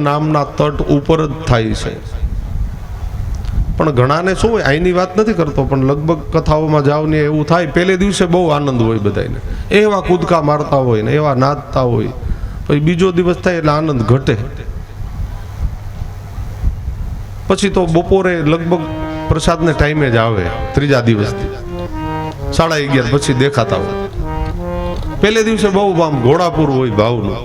નામના તટ ઉપર જ થાય છે. પણ ઘણાને શું હોય, અહીંની વાત નથી કરતો, પણ લગભગ કથાઓમાં જાવ ને એવું થાય, પહેલે દિવસે બહુ આનંદ હોય બધાને, એવા કૂદકા મારતા હોય ને એવા નાચતા હોય, પછી બીજો દિવસ થાય એટલે આનંદ ઘટે. પછી તો બપોરે લગભગ પ્રસાદને ટાઈમે જ આવે, ત્રીજા દિવસથી 11:30 પછી દેખાતા હોય. પહેલે દિવસે બહુ આમ ઘોડાપુર હોય ભાવનું,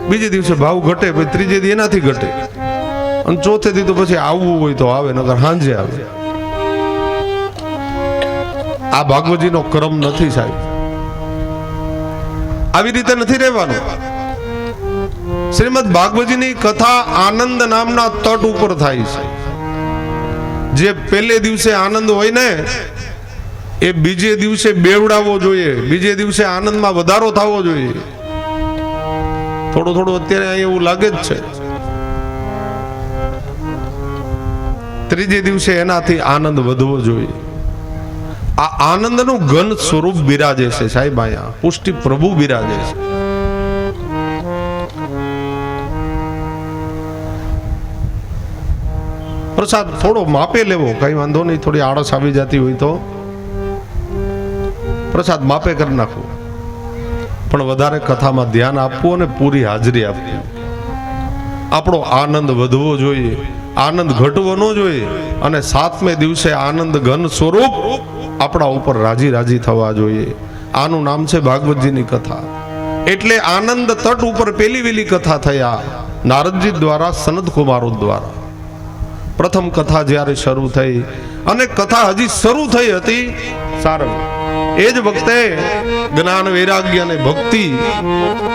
બીજે દિવસે ભાવ ઘટે, પછી ત્રીજે દી એનાથી ઘટે, અને ચોથે દી તો પછી આવવું હોય તો આવે, નકર સાંજે આવે. આ ભાગવતજીનો ક્રમ નથી સાહેબ, આવી રીતે નથી રહેવાનું. શ્રીમદ ભાગવતજીની કથા આનંદ નામના તટ ઉપર થાય છે. જે પહેલે દિવસે આનંદ હોય ને એ બીજે દિવસે બેવડાવવો જોઈએ, બીજે દિવસે આનંદમાં વધારો થવો જોઈએ. થોડું થોડું અત્યારે અહીં એવું લાગે જ છે, ત્રીજે દિવસે એનાથી આનંદ વધવો જોઈએ. આ આનંદનું ઘન સ્વરૂપ બિરાજે છે સાહેબ, અહીંયા પુષ્ટિ પ્રભુ બિરાજે છે. પ્રસાદ થોડો માપે લેવો, કઈ વાંધો નહીં, થોડી આળસ આવી જતી હોય તો પ્રસાદ માપે કરી નાખવો, પણ વધારે કથામાં ધ્યાન આપવું અને પૂરી હાજરી આપવી. આપણો આનંદ વધવો જોઈએ, આનંદ ઘટવો ન જોઈએ. અને 7મે દિવસે આનંદ ઘન સ્વરૂપ આપણા ઉપર રાજી રાજી થવા જોઈએ. આનું નામ છે ભાગવતજીની કથા. એટલે આનંદ તટ ઉપર પેલી વેલી કથા થયા નારદજી દ્વારા, સનત કુમારો દ્વારા. પ્રથમ કથા જ્યારે શરૂ થઈ, અને કથા હજી શરૂ થઈ હતી સારંગ, એ જ વખતે જ્ઞાન, વૈરાગ્ય અને ભક્તિ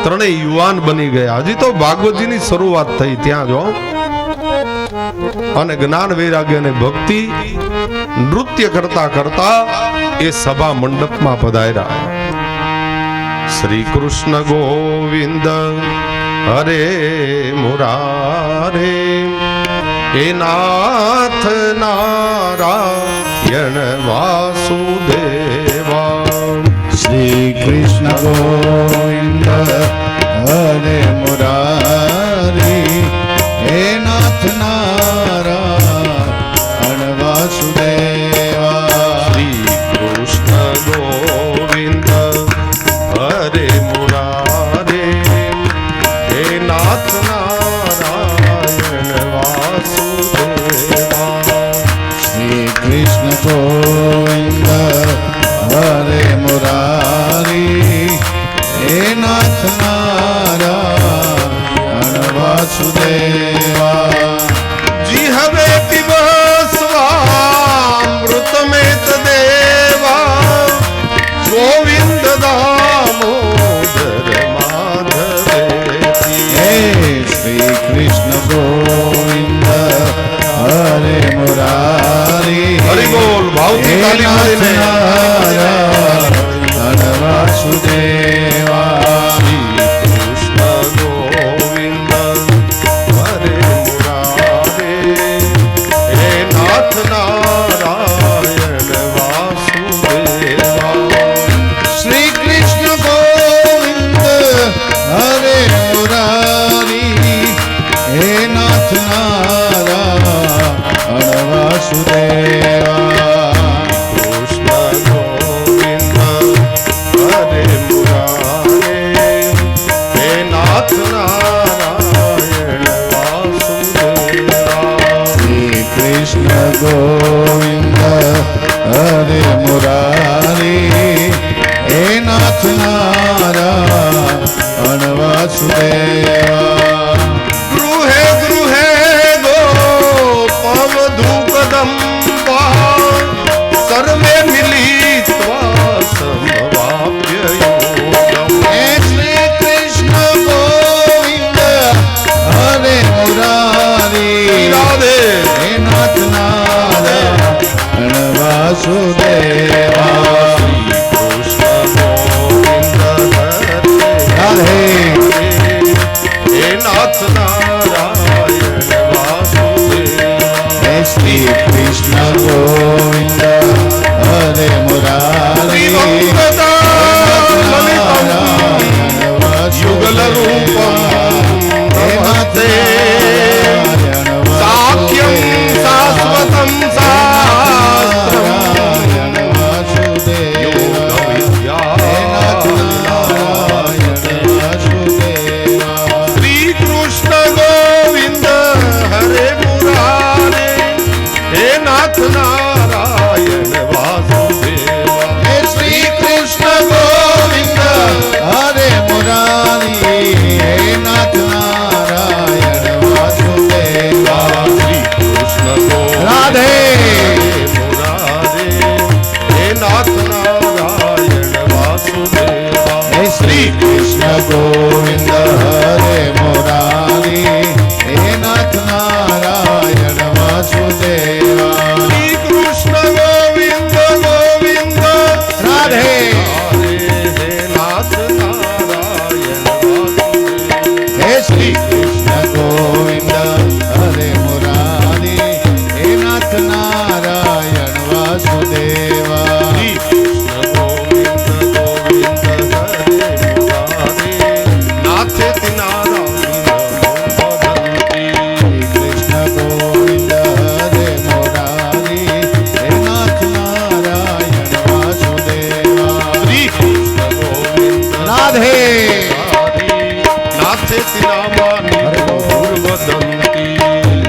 ત્રણેય યુવાન બની ગયા. હજી તો ભાગવતજીની શરૂઆત થઈ ત્યાં જો. અને જ્ઞાન, વૈરાગ્ય અને ભક્તિ નૃત્ય કરતા કરતા એ સભા મંડપમાં પધાર્યા. શ્રી કૃષ્ણ ગોવિંદ હરે મુરારે, હે નાથ નારાયણ વાસુદેવા. શ્રી કૃષ્ણ ગોવિંદ હરે મુરારી, હે નાથ નારાયણ વાસુદેવા. શ્રી કૃષ્ણ ગોવિંદ હરે મુરારે, હે નાથ નારાયણ વાસુદેવા. શ્રી કૃષ્ણ ગોવિંદ હરે મુરારી, હે નાથ નારાયણ વાસુદેવા. જી હવે પીબસ્વામૃતમેત દેવા, ગોવિંદ દામોદર માધવેતિ. હે શ્રી કૃષ્ણ ગોવિંદ હરે મુરારી, હરિ બોલ, ભાવથી તાલી મારીને. નારાયણ વાસુદેવા. શ્રી કૃષ્ણ ગોવિંદ હરે મુરારે, હે નાથ નારાયણ વાસુદેવા. શ્રી કૃષ્ણ ગોવિંદ હરે મુરારી, હે નાથ નારાયણ વાસુદેવા. ગોવિંદ હરે મુરારી હે નાથ નારાયણ વાસુદેવા શ્રી કૃષ્ણ ગોવિંદ ગોવિંદ રાધે હરે હે નાથ નારાયણ વાસુદેવ. હે શ્રી કૃષ્ણ ગોવિંદ હરે મુરારી હે નાથ નારાયણ વાસુદેવા શ્રી કૃષ્ણ ગોવિંદ ગોવિંદ હરે મુરારે નાથેતિ નારાયણ ભજંતી. શ્રી કૃષ્ણ ગોવિંદ હરે મુરારી હે નાથ નારાયણ વાસુદેવા શ્રી કૃષ્ણ ગોવિંદ રાધે નાથેતિ નામાની ભૂર્વદંતી.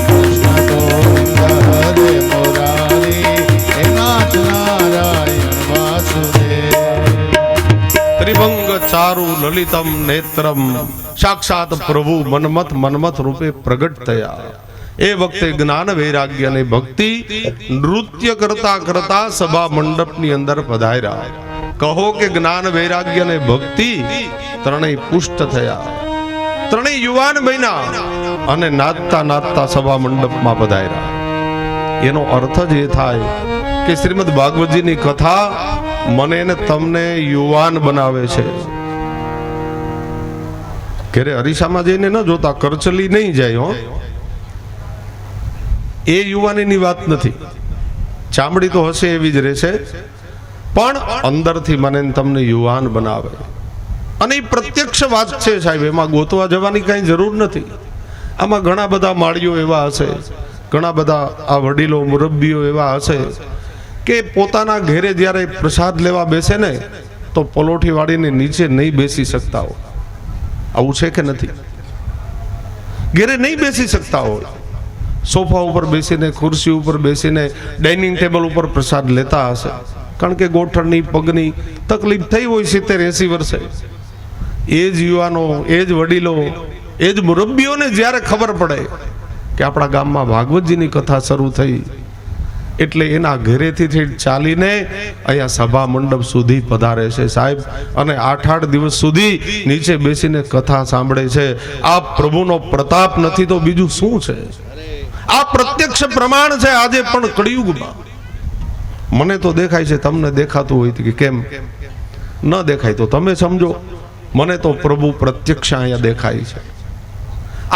કૃષ્ણ ગોવિંદ હરે મુરારી હે નાથ નારાયણ વાસુદેવા ત્રિભંગ ચારુ લલિતમ નેત્રમ સાક્ષાત પ્રભુ મન્મથ રૂપે પ્રગટ થયા. એ વખતે જ્ઞાન વૈરાગ્ય અને ભક્તિ નૃત્ય કરતા કરતા સભા મંડપની અંદર પધાર્યા. કહો કે જ્ઞાન વૈરાગ્ય અને ભક્તિ ત્રણેય પુષ્ટ થયા, ત્રણેય યુવાન બન્યા અને નાચતા નાચતા સભા મંડપમાં પધાર્યા. એનો અર્થ જ એ થાય કે શ્રીમદ ભાગવતજીની કથા મને ને તમને યુવાન બનાવે છે. ઘરે અરીસામાં જઈને ન જોતા, કરચલી નહીં જાય હો. એ યુવાનીની વાત નથી, ચામડી તો હશે એવી જ રહેશે, પણ અંદરથી મને ને તમને યુવાન બનાવે. અને એ પ્રત્યક્ષ વાત છે સાહેબ, એમાં ગોતવા જવાની કાંઈ જરૂર નથી. આમાં ઘણા બધા માળીઓ એવા હશે, ઘણા બધા આ વડીલો મુરબ્બીઓ એવા હશે કે પોતાના ઘેરે જ્યારે પ્રસાદ લેવા બેસે ને તો પલોઠી વાળીને નીચે નહીં બેસી શકતા હોય. આવું છે કે નથી? ઘેરે નહીં બેસી શકતા હોય, સોફા ઉપર બેસીને, ખુરશી ઉપર બેસીને, ડાઇનિંગ ટેબલ ઉપર પ્રસાદ લેતા હશે, કારણ કે ગોઠણની પગની તકલીફ થઈ હોય 70-80 વર્ષે. એ જ યુવાનો, એ જ વડીલો, એ જ મુરબ્બીઓને જ્યારે ખબર પડે કે આપણા ગામમાં ભાગવતજીની કથા શરૂ થઈ, એટલે એના ઘરેથી ચાલીને અહીંયા સભા મંડપ સુધી પધારે છે સાહેબ, અને 8-8 દિવસ સુધી નીચે બેસીને કથા સાંભળે છે. આ પ્રભુનો પ્રતાપ નથી તો બીજું શું છે? આ પ્રત્યક્ષ પ્રમાણ છે આજે પણ કળિયુગમાં. મને તો દેખાય છે, તમને દેખાતું હોય કે કેમ ન દેખાય તો તમે સમજો. મને તો પ્રભુ પ્રત્યક્ષ અહીંયા દેખાય છે.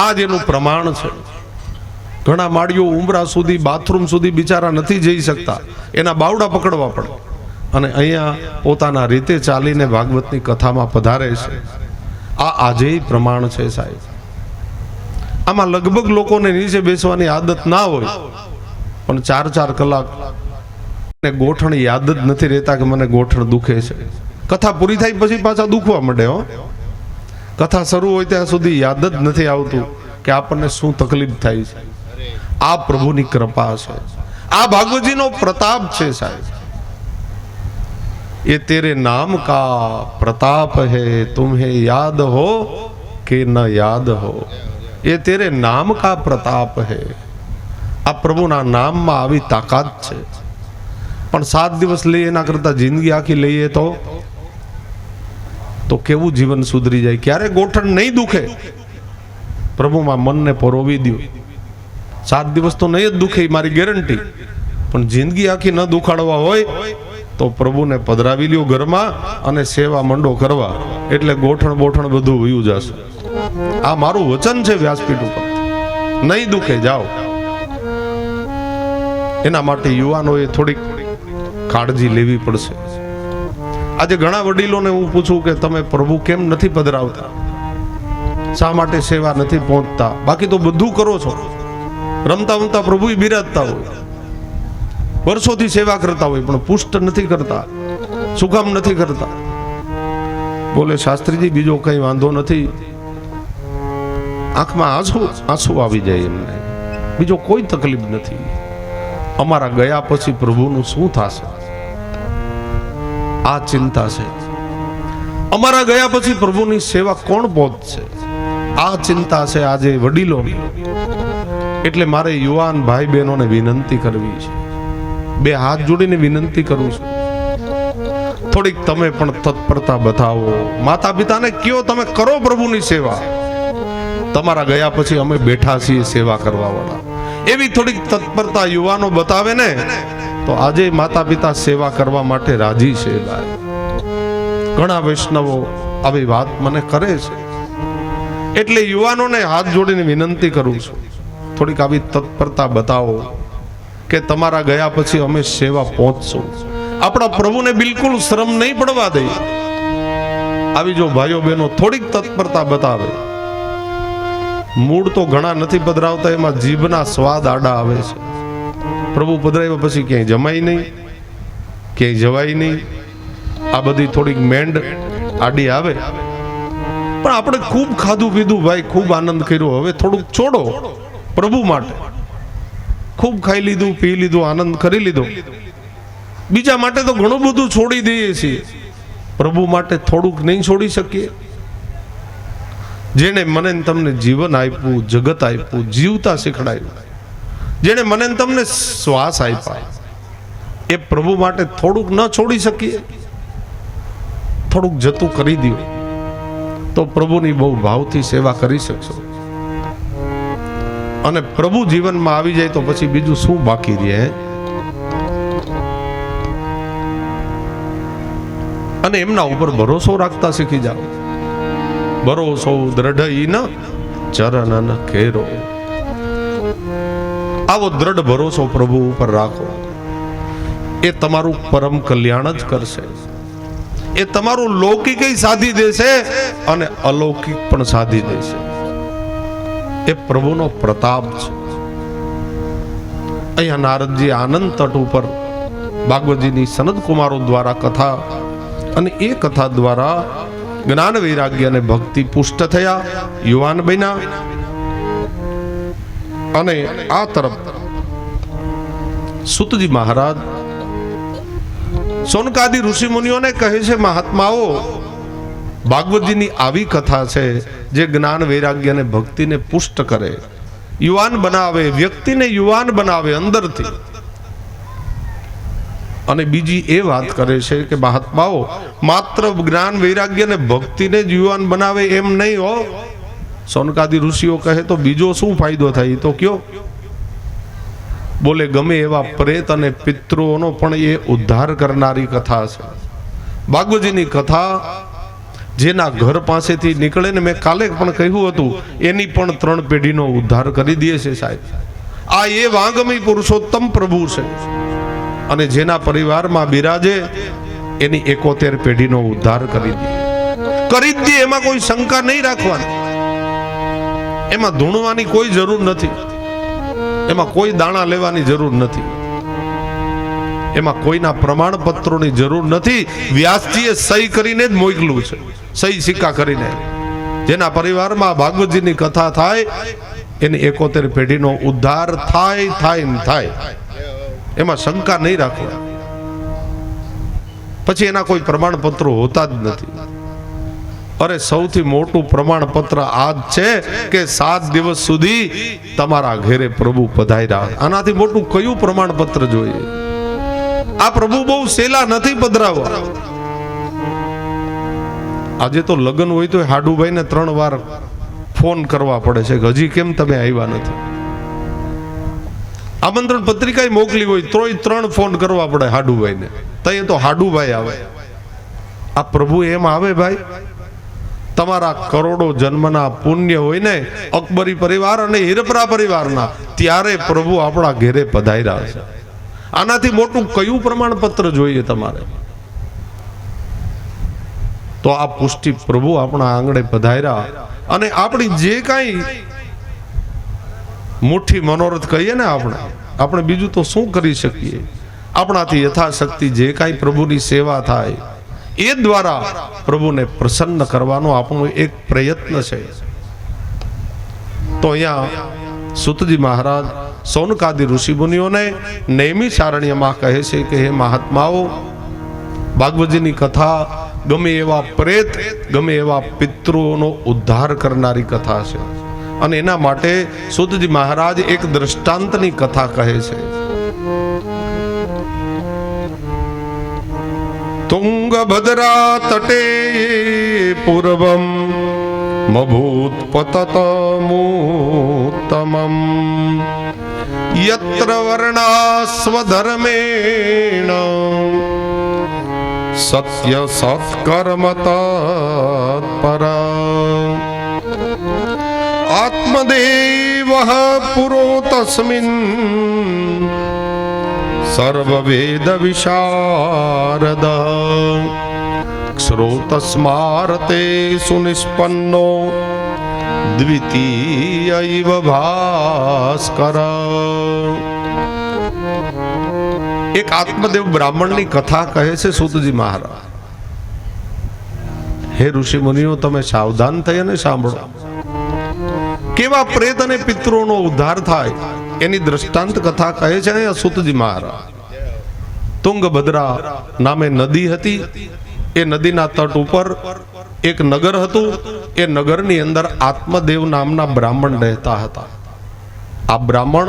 આ જ એનું પ્રમાણ છે. ઘણા માળીઓ ઉંબરા સુધી, બાથરૂમ સુધી બિચારા નથી જઈ શકતા, એના બાવડા પકડવા પડે, અને અહીંયા પોતાના રીતે ચાલીને ભાગવતની કથામાં પધારે છે. આ આજે પ્રમાણ છે સાહેબ. આમાં લગભગ લોકોને નીચે બેસવાની આદત ના હોય, પણ 4-4 કલાક ગોઠણ યાદ જ નથી રહેતા કે મને ગોઠણ દુખે છે. કથા પૂરી થાય પછી પાછા દુખવા માંડે હો. કથા શરૂ હોય ત્યાં સુધી યાદ જ નથી આવતું કે આપણને શું તકલીફ થાય છે. આ પ્રભુની કૃપા છે, આ ભાગવતજીનો પ્રતાપ છે સાહેબ. ये तेरे नाम का प्रताप है, तुम्हें याद हो कि न याद हो, ये तेरे नाम का प्रताप है. આ પ્રભુના નામમાં આવી તાકાત છે. પણ 7 દિવસ લઈએ એના કરતા જિંદગી આખી લઈએ તો કેવું જીવન સુધરી જાય. ક્યારે ગોઠણ નહીં દુખે, પ્રભુમાં મનને પરોવી દો. 7 દિવસ તો નહીં જ દુખે, મારી ગેરંટી. પણ જિંદગી આખી ન દુખાડવા હોય તો પ્રભુને પધરાવી લ્યો ઘરમાં અને સેવા મંડો કરવા, એટલે ગોઠણ બોઠણ બધું વયું જશે. આ મારું વચન છે વ્યાસપીઠ ઉપર. નહીં દુખે, જાઓ. એના માટે યુવાનોએ થોડીક કાળજી લેવી પડશે. આજે ઘણા વડીલોને હું પૂછું કે તમે પ્રભુ કેમ નથી પધરાવતા, શા માટે સેવા નથી પહોંચતા? બાકી તો બધું કરો છો, રમતા રમતા પ્રભુ બિરાજતા હોય, વર્ષોથી સેવા કરતા હોય, પણ પુષ્ટ નથી કરતા. શું કામ નથી કરતા? બોલે શાસ્ત્રીજી બીજો કઈ વાંધો નથી, આંખમાં આંસુ આવી જાય એમને, બીજો કોઈ તકલીફ નથી. અમારા ગયા પછી પ્રભુનું શું થશે, આ ચિંતા છે. અમારા ગયા પછી પ્રભુની સેવા કોણ પહોંચશે, આ ચિંતા છે આજે વડીલો. એટલે મારે યુવાન ભાઈ બહેનોને વિનંતી કરવી છે, 2 હાથ જોડીને વિનંતી કરું છું, થોડીક તમે પણ તત્પરતા બતાવો. માતા પિતાને કયો તમે કરો પ્રભુની સેવા. તમારા ગયા પછી અમે બેઠા છીએ સેવા કરવા વાળા. એવી થોડીક તત્પરતા યુવાનો બતાવે ને તો આજે માતા પિતા સેવા કરવા માટે રાજી છે. ભાઈ ઘણા વૈષ્ણવો આવી વાત મને કરે છે. એટલે યુવાનોને હાથ જોડીને વિનંતી કરું છું, થોડીક આવી તત્પરતા બતાવો કે તમારા ગયા પછી અમે સેવા પહોંચશું. આપણા પ્રભુને બિલકુલ શ્રમ નહીં પડવા દે. આવી જો ભાઈઓ બહેનો થોડીક તત્પરતા બતાવે. મૂળ તો ઘણા નથી પધરાવતા, એમાં જીભના સ્વાદ આડા આવે છે. પ્રભુ પધરાવ્યા પછી ક્યાંય જમાય નહીં, ક્યાંય જવાય નહીં. આ બધી થોડીક મેંડ આડી આવે. પણ આપણે ખૂબ ખાધું પીધું ભાઈ, ખૂબ આનંદ કર્યો, હવે થોડુંક છોડો પ્રભુ માટે. ખૂબ ખાઈ લીધું, પી લીધું, આનંદ કરી લીધો. બીજા માટે તો ઘણું બધું છોડી દઈએ છીએ, પ્રભુ માટે થોડુંક નહીં છોડી શકીએ? જેને મને તમને જીવન આપ્યું, જગત આપ્યું, જીવતા શીખડાયું, જેને મને તમને શ્વાસ આપ્યા, એ પ્રભુ માટે થોડુંક ન છોડી શકીએ? થોડુંક જતું કરી દો તો પ્રભુની બહુ ભાવથી સેવા કરી શકશો. અને પ્રભુ જીવનમાં આવી જાય તો પછી બીજું શું બાકી રહે? અને એમના ઉપર ભરોસો રાખતા શીખી જાઓ. ભરોસો દ્રઢ ન ચરણ ખેરો. આવો દ્રઢ ભરોસો પ્રભુ ઉપર રાખો. એ તમારું પરમ કલ્યાણ જ કરશે. એ તમારું લૌકિક સાધી દેશે અને અલૌકિક પણ સાધી દેશે. એ પ્રભુનો પ્રતાપ છે. અહીંયા નારદજી આનંદ તટ ઉપર ભાગવતજીની સનદ કુમારો દ્વારા કથા, અને એ કથા દ્વારા જ્ઞાન વૈરાગ્ય અને ભક્તિ પુષ્ટ થયા, યુવાન બન્યા. અને આ તરફ સુતજી મહારાજ સોનકાદી ઋષિ મુનિઓને કહે છે, મહાત્માઓ, ભાગવતજીની આવી કથા છે જે જ્ઞાન વૈરાગ્ય અને ભક્તિને પુષ્ટ કરે, યુવાન બનાવે, વ્યક્તિને યુવાન બનાવે અંદરથી. અને બીજી એ વાત કરે છે કે મહાત્માઓ, માત્ર જ્ઞાન વૈરાગ્ય અને ભક્તિને જ યુવાન બનાવે એમ નહીં હો. સોનકાદી ઋષિઓ કહે તો બીજો શું ફાયદો થાય? તો કયો? બોલે, ગમે એવા પ્રેત અને પિતૃઓનો પણ એ ઉદ્ધાર કરનારી કથા છે. ભાગવતજીની કથા જેના ઘર પાસેથી નીકળે ને, મેં કાલે પણ કહ્યું હતું, એની પણ 3 પેઢીનો ઉદ્ધાર કરી દે છે સાહેબ. આ એ વાંગમી પુરુષોત્તમ પ્રભુ છે. અને જેના પરિવારમાં બિરાજે એની 71 પેઢીનો ઉદ્ધાર કરી દે. એમાં કોઈ શંકા નહીં રાખવાની. એમાં ધૂણવાની કોઈ જરૂર નથી. એમાં કોઈ દાણા લેવાની જરૂર નથી. એમાં કોઈના પ્રમાણપત્રોની જરૂર નથી. વ્યાસજીએ સહી કરીને જ મોકલું છે, સહી સિક્કા કરીને. જેના પરિવારમાં ભાગવતજીની કથા થાય એની 71 પેઢીનો ઉદ્ધાર થાય. એમાં શંકા નહીં રાખવા. પછી એના કોઈ પ્રમાણપત્રો હોતા જ નથી. અરે સૌથી મોટું પ્રમાણપત્ર આ જ છે કે 7 દિવસ સુધી તમારા ઘરે પ્રભુ પધાર્યા. આનાથી મોટું કયું પ્રમાણપત્ર જોઈએ? આ પ્રભુ બહુ સેલા નથી પધરાવવા. આજે તો લગ્ન હોય તો હાડુભાઈને 3 વાર ફોન કરવા પડે છે કે હજી કેમ તમે આવ્યા નથી. આમંત્રણ પત્રિકા મોકલી હોય તોય 3 ફોન કરવા પડે હાડુભાઈને. તય તો હાડુભાઈ આવે. આ પ્રભુ એમ આવે ભાઈ? તમારા કરોડો જન્મના પુણ્ય હોય ને અકબરી પરિવાર અને હિરપરા પરિવારના, ત્યારે પ્રભુ આપણા ઘેરે પધાર્યા છે. આનાથી મોટું કયું પ્રમાણપત્ર જોઈએ તમારે? તો આ પુષ્ટિ પ્રભુ આપણા આંગણે પધાર્યા. અને આપણી જે કાંઈ મુઠ્ઠી મનોરથ કહીએ ને, આપણે બીજું તો શું કરી શકીએ? આપણાથી યથાશક્તિ જે કાંઈ પ્રભુની સેવા થાય એ દ્વારા પ્રભુને પ્રસન્ન કરવાનો આપણો એક પ્રયત્ન છે. તો અહીંયા સુતજી મહારાજ સૌનકાદી ઋષિમુનિઓને નૈમિષારણ્યમાં કહે છે કે હે મહાત્માઓ, ભાગવતજીની કથા ગમે એવા પ્રેત, ગમે એવા પિતૃઓનો ઉદ્ધાર કરનારી કથા છે. અને એના માટે સુતજી મહારાજ એક દ્રષ્ટાંતની કથા કહે છે. તુંગભદ્રા તટે પૂર્વમ મભૂત પતતમુત્તમમ યત્ર વર્ણા સ્વધર્મેણ સત્ય સત્કર્મ તત્પરા આત્મદેવઃ પુરો તસ્મિન સર્વવેદ વિશારદ શ્રોતસ્મારતે સુનિષ્પન્નો દ્વિતીય ઇવ ભાસ્કર. એક આત્મદેવ બ્રાહ્મણની કથા કહે છે સૂતજી મહારાજ. હે ઋષિ મુનિઓ, તમે સાવધાન થઈ અને સાંભળો. કેવા પ્રેત અને પિતૃનો ઉદ્ધાર થાય એની દ્રષ્ટાંત કથા કહે છે અહીંયા સૂતજી મહારાજ. તુંગભદ્રા નામે નદી હતી. એ નદીના તટ ઉપર એક નગર હતું. એ નગરની અંદર આત્મદેવ નામના બ્રાહ્મણ રહેતા હતા. આ બ્રાહ્મણ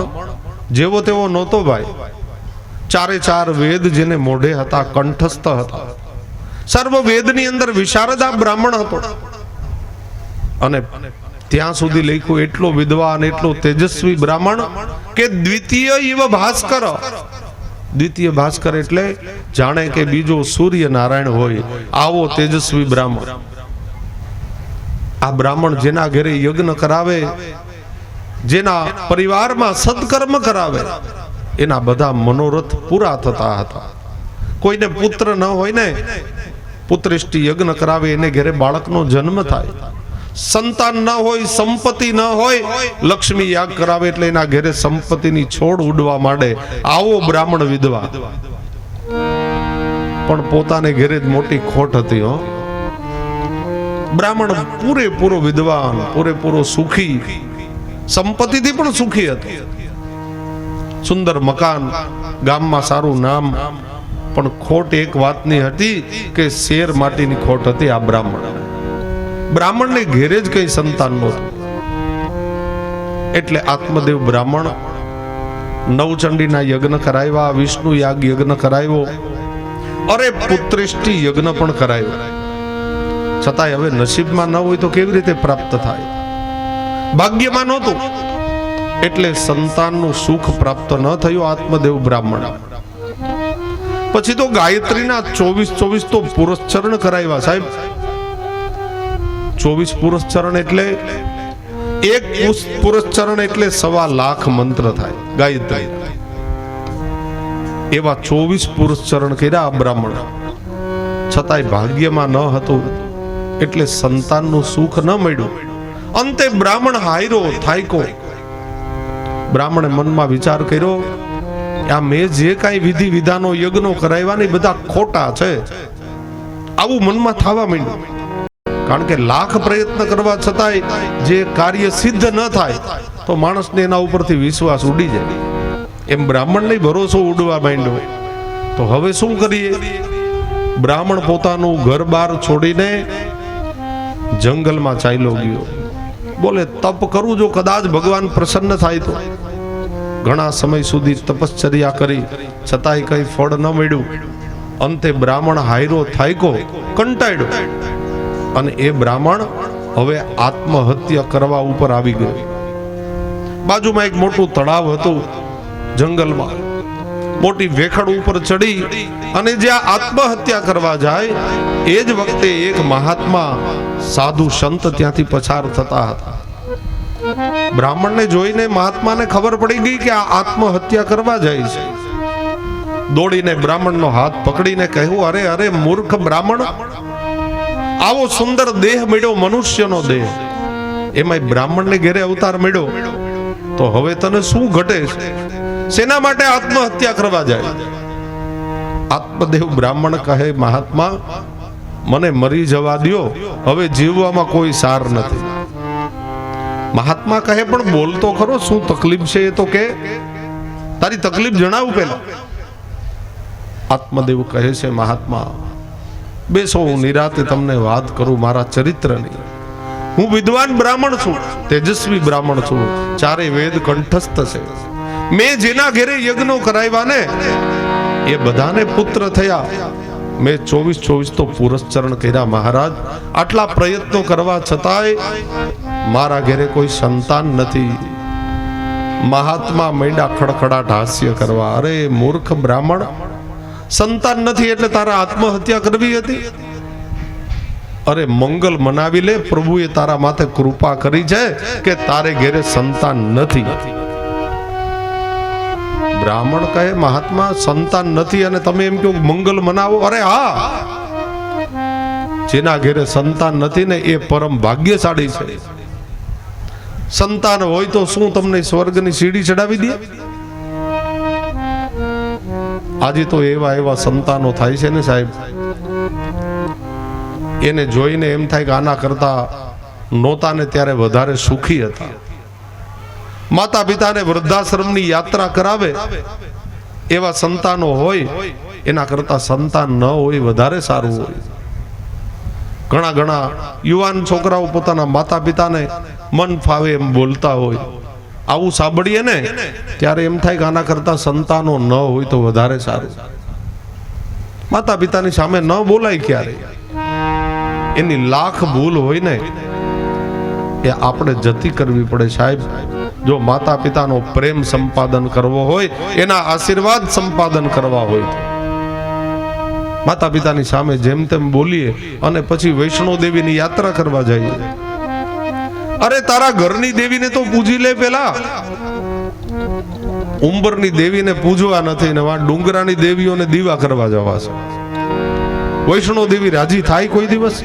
જેવો તેવો નહોતો ભાઈ. ચારે ચાર વેદ જેને મોઢે હતા, કંઠસ્થ હતા. સર્વ વેદની અંદર વિશારદ આ બ્રાહ્મણ હતો. અને ત્યાં સુધી લખ્યું એટલો વિદ્વાન, એટલો તેજસ્વી બ્રાહ્મણ કે દ્વિતીય ઇવ ભાસ્કર. દ્વિતીય ભાસ્કર એટલે જાણે કે બીજો સૂર્ય નારાયણ હોય આવો તેજસ્વી બ્રાહ્મણ. આ બ્રાહ્મણ જેના ઘરે યજ્ઞ કરાવે, જેના પરિવારમાં સત્કર્મ કરાવે, એના બધા મનોરથ પૂરા થતા હતા. કોઈને પુત્ર ન હોય ને, પુત્રેષ્ટિ યજ્ઞ કરાવે, એને ઘરે બાળકનો જન્મ થાય. સંતાન ન હોય, સંપત્તિ ન હોય, લક્ષ્મી યાગ કરાવે એટલે એના ઘરે સંપત્તિની છોડ ઉડવા માંડે. આવો બ્રાહ્મણ વિધવા. પણ પોતાને ઘરે જ મોટી ખોટ હતી. બ્રાહ્મણ પૂરેપૂરો વિદ્વાન, પૂરેપૂરો સુખી, સંપત્તિથી પણ સુખી હતો. સુંદર મકાન, ગામમાં સારું નામ. પણ ખોટ એક વાતની હતી કે શેર માટીની ખોટ હતી. આ બ્રાહ્મણને ઘેરે જ કઈ સંતાન નહોતું. એટલે આત્મદેવ બ્રાહ્મણ નવચંડીના યજ્ઞ કરાવ્યા, વિષ્ણુ યાગ યજ્ઞ કરાવ્યો, અરે પુત્રેષ્ટિ યજ્ઞ પણ કરાવ્યો. છતાંય હવે નસીબમાં ન હોય તો કેવી રીતે પ્રાપ્ત થાય? ભાગ્યમાં નહોતું એટલે સંતાનનું સુખ પ્રાપ્ત ન થયું આત્મદેવ બ્રાહ્મણ. પછી તો ગાયત્રીના 24 તો પુરસ્ચરણ કરાવ્યા સાહેબ. 24 પુરસ્ચરણ એટલે એક પુરસ્ચરણ એટલે 1.25 લાખ મંત્ર થાય ગાયત્રી. એવા 24 પુરસ્ચરણ કર્યા આ બ્રાહ્મણ. છતાંય ભાગ્યમાં ન હતું એટલે સંતાનનું સુખ ન મળ્યું. અંતે બ્રાહ્મણ હાયરો થાયકો. બ્રાહ્મણે મનમાં વિચાર કર્યો, આ મેં જે કાંઈ વિધિ વિધાનો યજ્ઞો કરાવ્યા ને બધા ખોટા છે. આવું મનમાં થવા માંડ્યું. કારણ કે લાખ પ્રયત્ન કરવા છતાંય જે કાર્ય સિદ્ધ ન થાય તો માણસને એના ઉપરથી વિશ્વાસ ઉડી જાય. એમ બ્રાહ્મણને ભરોસો ઉડવા માંડ્યો. તો હવે શું કરીએ? બ્રાહ્મણ પોતાનું ઘર બાર છોડીને જંગલમાં ચાલ્યો ગયો. બોલે તપ કરું, જો કદાચ ભગવાન પ્રસન્ન થાય તો. ઘણા સમય સુધી તપશ્ચર્યા કરી છતાંય કઈ ફળ ન મળ્યું. અંતે બ્રાહ્મણ હાયરો થાયકો, કંટાળ્યો અને એ બ્રાહ્મણ હવે આત્મહત્યા કરવા ઉપર આવી ગયો. બાજુમાં એક મોટું તળાવ હતું જંગલમાં. મોટી વેખડ ઉપર ચડી અને જ્યાં આત્મહત્યા કરવા જાય એ જ વખતે એક મહાત્મા સાધુ સંત ત્યાંથી પસાર થતા હતા. બ્રાહ્મણને જોઈને મહાત્માને ખબર પડી ગઈ કે આ આત્મહત્યા કરવા જાય છે. દોડીને બ્રાહ્મણનો હાથ પકડીને કહ્યું, અરે અરે મૂર્ખ બ્રાહ્મણ, આવો સુંદર દેહ મળ્યો, મનુષ્યનો દેહ, એમાં બ્રાહ્મણને ઘેરે અવતાર મળ્યો, તો હવે તને શું ઘટે છે? શેના માટે આત્મહત્યા કરવા જાય? આત્મદેવ બ્રાહ્મણ કહે, મહાત્મા મને મરી જવા દ્યો, હવે જીવવામાં કોઈ સાર નથી. મહાત્મા કહે, પણ બોલતો ખરો, શું તકલીફ છે એ તો કે, તારી તકલીફ જણાવ પેલા. આત્મદેવ કહે છે, મહાત્મા બેસો, હું નિરાતે તમને વાત કરું મારા ચરિત્રની. હું વિદ્વાન બ્રાહ્મણ છું, તેજસ્વી બ્રાહ્મણ છું, ચારે વેદ કંઠસ્થ છે. મેં જેના ઘરે યજ્ઞો કરાવ્યા ને એ બધાને પુત્ર થયા. મેં 24 તો પુરસ્ચરણ કર્યા મહારાજ, આટલા પ્રયત્નો કરવા છતાંય મારા ઘરે કોઈ સંતાન નથી. મહાત્મા મૈડા ખડખડાટ હાસ્ય કરવા. અરે મૂર્ખ બ્રાહ્મણ, સંતાન નથી એટલે તારા આત્મહત્યા કરવી હતી? અરે મંગલ મનાવી લે, પ્રભુએ તારા માથે કૃપા કરી છે કે તારે ઘેરે સંતાન નથી. બ્રાહ્મણ કહે મહાત્મા સંતાન નથી અને તમે એમ કહો મંગલ મનાવો? અરે હા, જેના ઘેરે સંતાન નથી ને એ પરમ ભાગ્યશાળી છે. સંતાન હોય તો શું તમને સ્વર્ગની સીડી ચડાવી દે? આજે તો એવા સંતાનો થાય છે ને સાહેબ, એને જોઈને એમ થાય કે આના કરતા નહોતા ને ત્યારે વધારે સુખી હતા. માતા પિતાને વૃદ્ધાશ્રમની યાત્રા કરાવે એવા સંતાનો હોય, એના કરતા સંતાન ન હોય વધારે સારું હોય. ઘણા યુવાન છોકરાઓ પોતાના માતા પિતાને મન ફાવે એમ બોલતા હોય. આવું સાંભળીએ ને ત્યારે એમ થાય કે આના કરતા સંતાનો ન હોય તો વધારે સારું. માતા પિતાની સામે ન બોલાય ક્યારે. એની લાખ ભૂલ હોય ને એ આપણે જતી કરવી પડે સાહેબ. જો માતા પિતાનો પ્રેમ સંપાદન કરવો હોય, એના આશીર્વાદ સંપાદન કરવા હોય તો માતા પિતાની સામે જેમ તેમ બોલીએ અને પછી વૈષ્ણો દેવીની યાત્રા કરવા જઈએ. અરે તારા ઘરની દેવીને તો પૂજી લે પેલા. ઉંબરની દેવીને પૂજવા નથી ને વા ડુંગરાની દેવીઓને દીવા કરવા જવા છે. વૈષ્ણો દેવી રાજી થાય કોઈ દિવસ?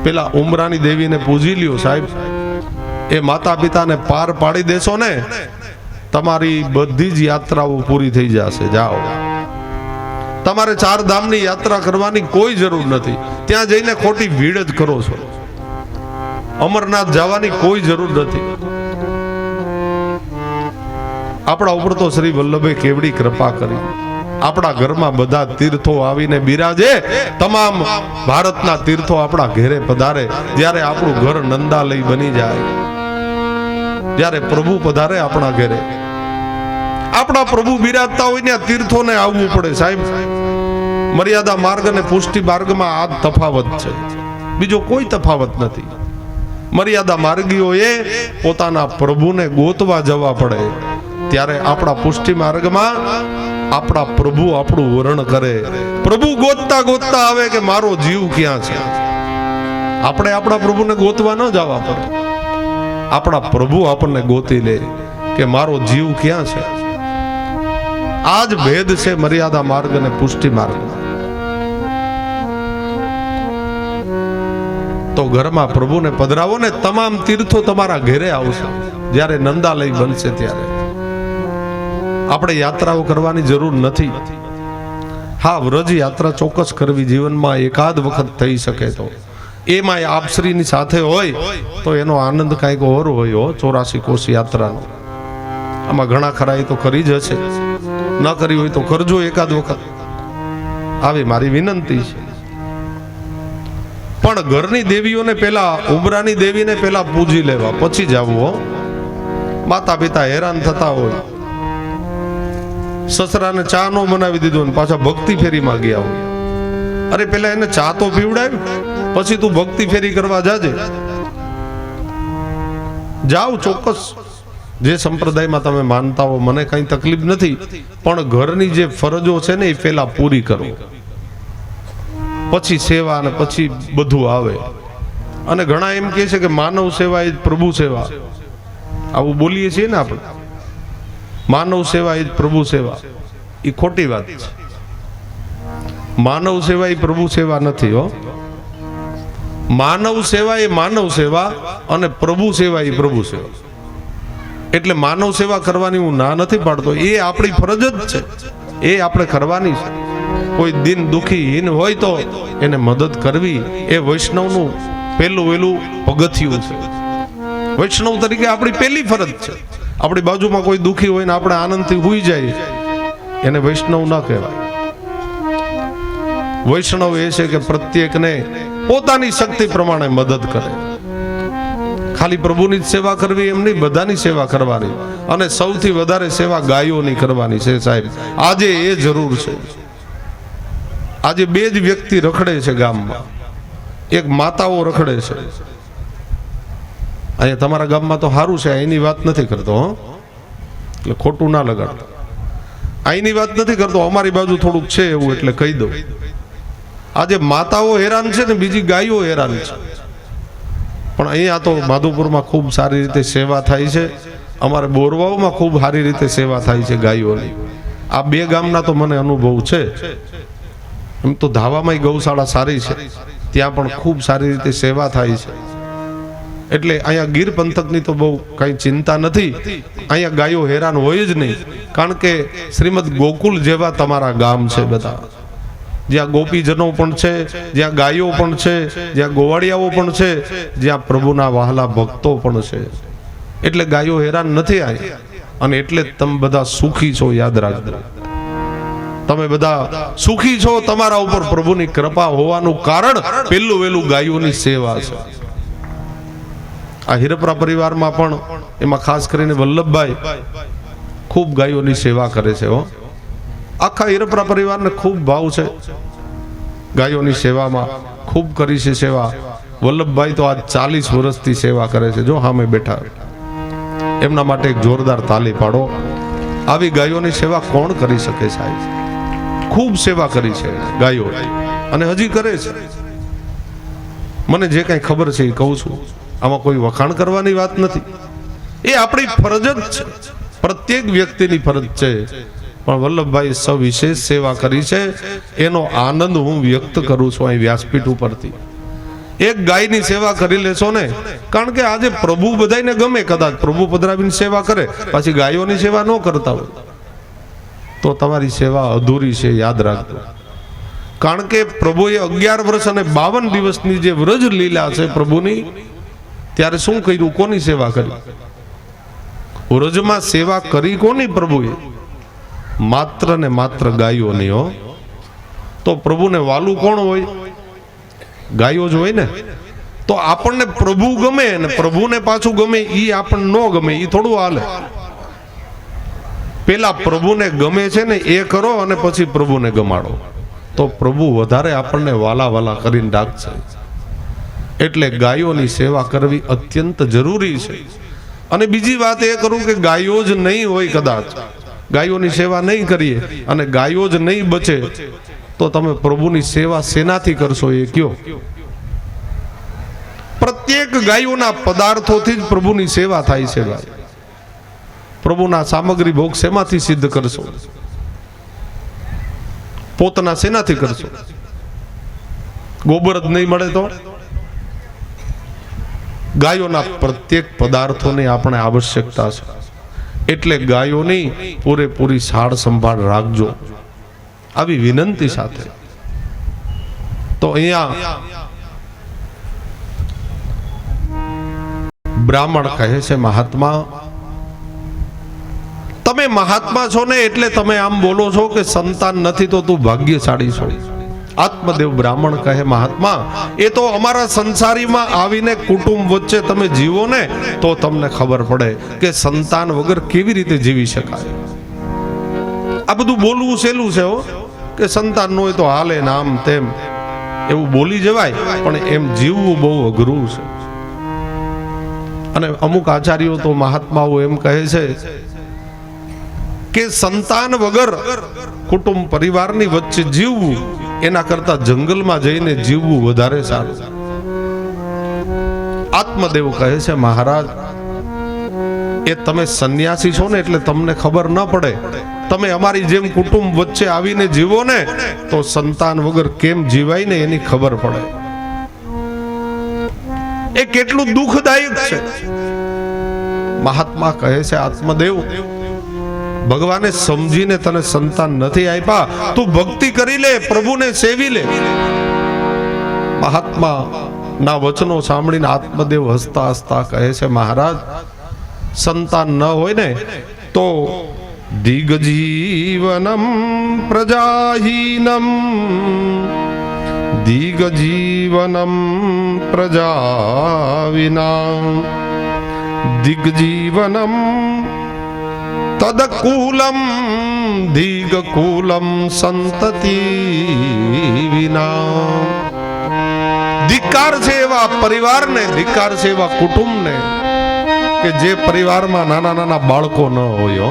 પેલા ઉમરાની દેવીને પૂજી લ્યો સાહેબ. એ માતા પિતાને પાર પાડી દેશો ને, તમારી બધી જ યાત્રાઓ પૂરી થઈ જશે. જાઓ, તમારે 4 ધામની યાત્રા કરવાની કોઈ જરૂર નથી. ત્યાં જઈને ખોટી ભીડ જ કરો છો. અમરનાથ જવાની કોઈ જરૂર નથી. આપણા ઉપર તો શ્રી વલ્લભે કેવડી કૃપા કરી. આપણા ઘરમાં બધા તીર્થો આવીને બિરાજે. તમામ ભારતના તીર્થો આપણા ઘરે પધારે. જ્યારે આપણું ઘર નંદાલય બની જાય, જ્યારે પ્રભુ પધારે આપણા ઘરે, આપણા પ્રભુ બિરાજતા હોય ને તીર્થોને આવવું પડે સાહેબ. મર્યાદા માર્ગ અને પુષ્ટિ માર્ગમાં આ તફાવત છે, બીજો કોઈ તફાવત નથી. મર્યાદા માર્ગીઓએ પોતાના પ્રભુને ગોતવા જવા પડે, ત્યારે આપણા પુષ્ટિ માર્ગમાં આપણા પ્રભુ આપણું વર્ણન કરે. પ્રભુ ગોતતા ગોતતા આવે કે મારો જીવ ક્યાં છે. આપણે આપણા પ્રભુને ગોતવા ન જવા પડે, આપણા પ્રભુ આપણને ગોતી લે કે મારો જીવ ક્યાં છે. આ જ ભેદ છે મર્યાદા માર્ગ અને પુષ્ટિ માર્ગ. તો ઘરમાં પ્રભુને પધરાવો ને તમામ તીર્થો તમારા ઘરે આવશે. જ્યારે નંદાલય બનશે ત્યારે આપણે યાત્રાઓ કરવાની જરૂર નથી. હા, વ્રજ યાત્રા ચોક્કસ કરવી જીવનમાં એકાદ વખત થઈ શકે તો. એમાં આપશ્રીની સાથે હોય તો એનો આનંદ કાંઈક ઓર હોય. 84 કોષ યાત્રાનો આમાં ઘણા ખરા એ તો કરી જ હશે, ન કરી હોય તો કરજો એકાદ વખત, આવી મારી વિનંતી છે. પણ ઘરની દેવીઓને પેલા, ઉમરાની દેવીને પેલા પૂજી લેવા પછી જવું. માતા પિતા હેરાન થતા હોય, સસરાને ચા નો બનાવી દીધો ને પાછા ભક્તિ ફેરી માં ગયા હોય. અરે પેલા એને ચા તો પીવડાવી, પછી તું ભક્તિ ફેરી કરવા જાજે. જાઓ ચોક્કસ, જે સંપ્રદાયમાં તમે માનતા હો, મને કઈ તકલીફ નથી. પણ ઘરની જે ફરજો છે ને એ પેલા પૂરી કરો, પછી સેવા અને પછી બધું આવે. અને ઘણા એમ કહે છે કે માનવ સેવા એ પ્રભુ સેવા. આવું બોલીએ છીએ ને આપણે, માનવ સેવા એ પ્રભુ સેવા. એ ખોટી વાત છે. માનવ સેવા એ પ્રભુ સેવા નથી હો. માનવ સેવા એ માનવ સેવા અને પ્રભુ સેવા એ પ્રભુ સેવા. એટલે માનવ સેવા કરવાની હું ના નથી પાડતો, એ આપણી ફરજ જ છે, એ આપણે કરવાની છે. કોઈ દિન દુખી હીન હોય તો એને મદદ કરવી એ વૈષ્ણવનું પહેલું પગથિયું છે. વૈષ્ણવ તરીકે આપણી પહેલી ફરજ છે. આપણી બાજુમાં કોઈ દુખી હોય ને આપણે આનંદથી હુઈ જાય, એને વૈષ્ણવ ન કહેવાય. વૈષ્ણવ એ છે કે પ્રત્યેકને પોતાની શક્તિ પ્રમાણે મદદ કરે. ખાલી પ્રભુની જ સેવા કરવી એમ નહીં, બધાની સેવા કરવાની, અને સૌથી વધારે સેવા ગાયોની કરવાની છે સાહેબ. આજે એ જરૂર છે. આજે બે જ વ્યક્તિ રખડે છે ગામમાં, એક માતાઓ રખડે છે. અહીંયા તમારા ગામમાં તો સારું છે, અહીંની વાત નથી કરતો, એટલે ખોટું ના લગાડતો. અહીંની વાત નથી કરતો, અમારી બાજુ થોડુંક છે એવું એટલે કહી દઉં. આજે માતાઓ હેરાન છે ને બીજી ગાયો હેરાન છે. પણ અહીંયા તો માધુપુરમાં ખૂબ સારી રીતે સેવા થાય છે, અમારે બોરવાઓમાં ખૂબ સારી રીતે સેવા થાય છે ગાયોની. આ બે ગામના તો મને અનુભવ છે. એમ તો ધાવામાં ગૌશાળા સારી છે, ત્યાં પણ ખૂબ સારી રીતે સેવા થાય છે. એટલે અહીંયા ગીર પંથકની તો બહુ કઈ ચિંતા નથી. અહીંયા ગાયો હેરાન હોય જ નહીં, કારણ કે શ્રીમદ ગોકુલ જેવા તમારા ગામ છે બધા, જ્યાં ગોપીજનો પણ છે, જ્યાં ગાયો પણ છે, જ્યાં ગોવાળિયાઓ પણ છે, જ્યાં પ્રભુના વહાલા ભક્તો પણ છે. એટલે ગાયો હેરાન નથી અહીંયા, અને એટલે તમે બધા સુખી છો. યાદ રાખજો, તમે બધા સુખી છો. તમારા ઉપર પ્રભુની કૃપા હોવાનું કારણ પેલું વેલું ગાયોની સેવા છે. આ હિરપરા પરિવારમાં પણ એમાં ખાસ કરીને વલ્લભભાઈ ખૂબ ગાયોની સેવા કરે છે. આખા હિરપરા પરિવારને ખૂબ ભાવ છે ગાયોની સેવામાં, ખૂબ કરી છે સેવા. વલ્લભભાઈ તો આજ 40 વર્ષથી સેવા કરે છે. જો સામે બેઠા, એમના માટે એક જોરદાર તાલી પાડો. આવી ગાયોની સેવા કોણ કરી શકે સાહેબ? ખૂબ સેવા કરી છે ગાયો, અને હજી કરે છે. મને જે કઈ ખબર છે એ કહું છું, આમાં કોઈ વખાણ કરવાની વાત નથી. એ આપણી ફરજ જ છે, પ્રત્યેક વ્યક્તિની ફરજ છે. પણ વલ્લભભાઈ સવિશેષ સેવા કરી છે, એનો આનંદ હું વ્યક્ત કરું છું અહીં વ્યાસપીઠ ઉપરથી. એક ગાયની સેવા કરી લેશો ને, કારણ કે આજે પ્રભુ બધાને ગમે, કદાચ પ્રભુ પધરાવીને સેવા કરે, પછી ગાયોની સેવા ન કરતા હોય તો તમારી સેવા અધૂરી છે. યાદ રાખજો, કારણ કે પ્રભુએ 11 વર્ષ અને 52 દિવસની જે વ્રજ લીલા છે પ્રભુની, ત્યારે શું કર્યું? કોની સેવા કરી? વ્રજમાં સેવા કરી કોની? પ્રભુએ માત્ર ને માત્ર ગાયોની. હો, તો પ્રભુને વાલું કોણ હોય? ગાયો જ હોય ને. તો આપણને પ્રભુ ગમે ને પ્રભુને પાછું ગમે, ઈ આપણને ન ગમે, ઈ થોડું હાલે. પેલા પ્રભુને ગમે છે ને એ કરો, અને પછી પ્રભુને ગમાડો, તો પ્રભુ વધારે આપણને વાલા વાલા કરીને રાખશે. એટલે ગાયોની સેવા કરવી અત્યંત જરૂરી છે. અને બીજી વાત એ કરું કે ગાયો જ નહીં હોય, કદાચ ગાયોની સેવા નહીં કરીએ અને ગાયો જ નહીં બચે, તો તમે પ્રભુની સેવા શેનાથી કરશો એ કયો? પ્રત્યેક ગાયોના પદાર્થોથી જ પ્રભુની સેવા થાય છે ભાઈ. પ્રભુના સામગ્રી ભોગ શેમાંથી સિદ્ધ કરશો? પોતાના શેનાથી કરશો? ગોબર જ નહીં મળે તો? ગાયોના પ્રત્યેક પદાર્થોની આપણે આવશ્યકતા છે. એટલે ગાયોની પૂરેપૂરી સાળ સંભાળ રાખજો, આવી વિનંતી સાથે. તો અહીંયા બ્રાહ્મણ કહે છે, મહાત્મા તમે મહાત્મા છો ને એટલે તમે આમ બોલો છો કે સંતાન નથી તો તું ભાગ્યશાળી છો. આત્મદેવ બ્રાહ્મણ કહે, મહાત્મા એ તો અમારા સંસારીમાં આવીને કુટુંબ વચ્ચે તમે જીવો ને તો તમને ખબર પડે કે સંતાન વગર કેવી રીતે જીવી શકાય. આ બધું બોલવું સહેલું છે હો, કે સંતાન ન હોય તો હાલે ને આમ તેમ એવું બોલી જવાય, પણ એમ જીવવું બહુ અઘરું છે. અને અમુક આચાર્યો તો મહાત્માઓ એમ કહે છે કે સંતાન વગર કુટુંબ પરિવારની વચ્ચે જીવવું એના કરતા જંગલમાં જઈને જીવવું વધારે સારું. આત્મદેવ કહે છે, મહારાજ એ તમે સંન્યાસી છો ને એટલે તમને ખબર ન પડે. તમે અમારી જેમ કુટુંબ વચ્ચે આવીને જીવો ને તો સંતાન વગર કેમ જીવાય ને એની ખબર પડે. એ કેટલું દુઃખદાયક છે. મહાત્મા કહે છે, આત્મદેવ ભગવાને સમજીને તને સંતાન નથી આપ્યા, તું ભક્તિ કરી લે, પ્રભુને સેવી લે. મહાત્મા ના વચનો સાંભળીને આત્મદેવ હસતા હસતા કહે છે, મહારાજ સંતાન ન હોય ને તો દીર્ઘજીવનમ પ્રજાહીનમ, દીર્ઘજીવનમ પ્રજા વિના દિગ્જીવનમ તદકૂલમ દિગકૂલમ સંતતિ વિના. ધિક્કાર છે એવા પરિવારને, ધિક્કાર છે એવા કુટુંબને કે જે પરિવારમાં નાના નાના બાળકો ન હોય.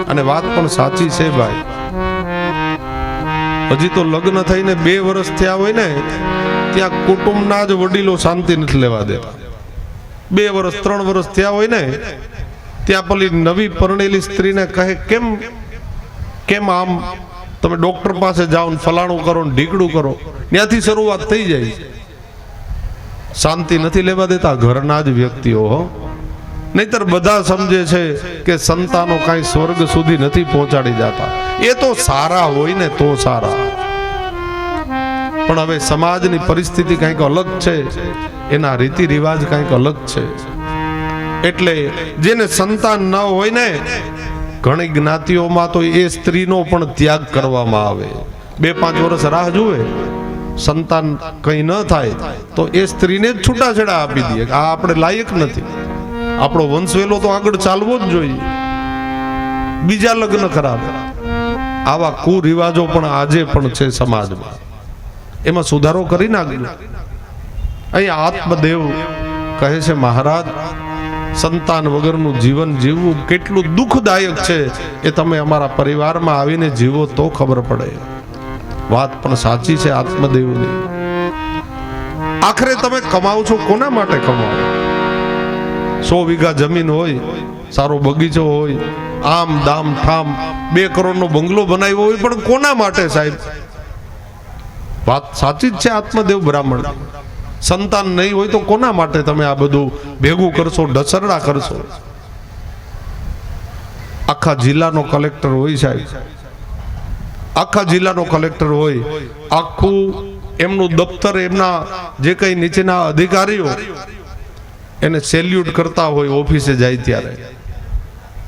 અને વાત પણ સાચી છે ભાઈ. હજી તો લગ્ન થઈને 2 વર્ષ થયા હોય ને ત્યાં કુટુંબના જ વડીલો શાંતિ નથી લેવા દેતા. 2 વર્ષ 3 વર્ષ થયા હોય ને ત્યાં પેલી નવી પરણેલી સ્ત્રીને કહે કેમ કેમ આમ તમે ડોક્ટર પાસે જાઓ ને ફલાણું કરો ને ઢીકડું કરો. ત્યાંથી શરૂઆત થઈ જાય. શાંતિ નથી લેવા દેતા ઘરના જ વ્યક્તિઓ. નહીતર બધા સમજે છે કે સંતાનો કાંઈ સ્વર્ગ સુધી નથી પહોંચાડી જતા. એ તો સારા હોય ને તો સારા. પણ હવે સમાજની પરિસ્થિતિ કંઈક અલગ છે, એના રીતિ રિવાજ કંઈક અલગ છે. એટલે જેને સંતાન ન હોય ને ઘણી જ્ઞાતિઓમાં તો એ સ્ત્રીનો પણ ત્યાગ કરવામાં આવે. 2-5 વર્ષ રાહ જુએ, સંતાન કંઈ ન થાય તો એ સ્ત્રીને જ છૂટાછેડા આપી દે. આ આપણે લાયક નથી, આપણો વંશવેલો તો આગળ ચાલવો જ જોઈએ, બીજા લગ્ન કરાવે. આવા કુરિવાજો પણ આજે પણ છે સમાજમાં. એમાં સુધારો કરી નાખજો. અહીં આત્મદેવ કહે છે મહારાજ સંતાન વગરનું જીવન જીવવું કેટલું દુઃખદાયક છે એ તમે અમારા પરિવારમાં આવીને જીવો તો ખબર પડે. વાત પણ સાચી છે આત્મદેવની. આખરે તમે કમાવો છો કોના માટે કમાવો? 100 વીઘા જમીન હોય, સારો બગીચો હોય, આમ દામ ઠામ 2 કરોડનો બંગલો બનાવ્યો હોય, પણ કોના માટે સાહેબ? વાત સાચી જ છે આત્મદેવ બ્રાહ્મણ. સંતાન નહીં હોય તો કોના માટે તમે આ બધું ભેગું કરશો, ડસરડા કરશો? આખા જિલ્લાનો કલેક્ટર હોય સાહેબ, આખા જિલ્લાનો કલેક્ટર હોય, આખું એમનું દફતર, એમના જે કઈ નીચેના અધિકારીઓ એને સેલ્યુટ કરતા હોય ઓફિસે જાય ત્યારે.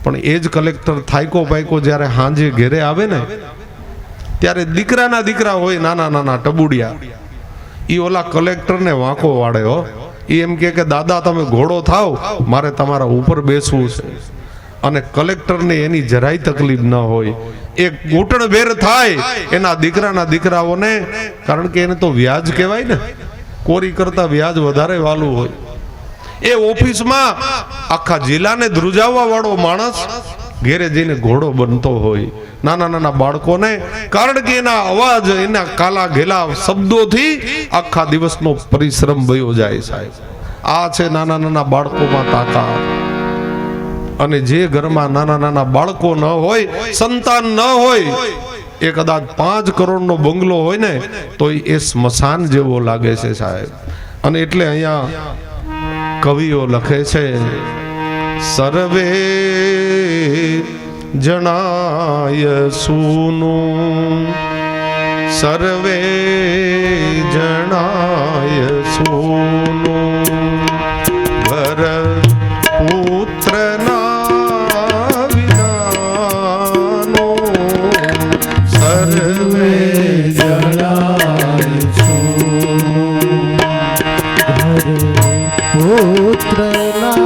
પણ એ જ કલેક્ટર થાયકો પાયકો જ્યારે હાંજે ઘેરે આવે ને ત્યારે દીકરાના દીકરા હોય, નાના નાના ટબુડિયા, એ ઓલા કલેક્ટરને વાંકો વાળે. એ એમ કે દાદા તમે ઘોડો થાવ, મારે તમારા ઉપર બેસવું છે. અને કલેક્ટરને એની જરાય તકલીફ ન હોય. એક ઘૂંટણ ભેર થાય એના દીકરાના દીકરાઓને, કારણ કે એને તો વ્યાજ કહેવાય ને, કોરી કરતા વ્યાજ વધારે વાલું હોય. એ ઓફિસમાં આખા જિલ્લાને ધ્રુજાવવા વાળો માણસ ઘેરે જઈને ઘોડો બનતો હોય. નાના નાના બાળકોને, કારણ કે એના અવાજ, એના કાલા ઘેલા શબ્દોથી આખા દિવસનો પરિશ્રમ વયો જાય સાહેબ. આ છે નાના નાના બાળકોમાં તાકાત. અને જે ઘરમાં નાના નાના બાળકો ન હોય, સંતાન ન હોય, એ કદાચ 5 કરોડનો બંગલો હોય ને તો એ સ્મશાન જેવો લાગે છે સાહેબ. અને એટલે અહીંયા કવિઓ લખે છે સર્વે જણાય સૂનું, સર્વે જણાય સૂનું, ઘર પુત્રના વિનાનો, સર્વે જણાય સૂનું, ઘર પુત્રના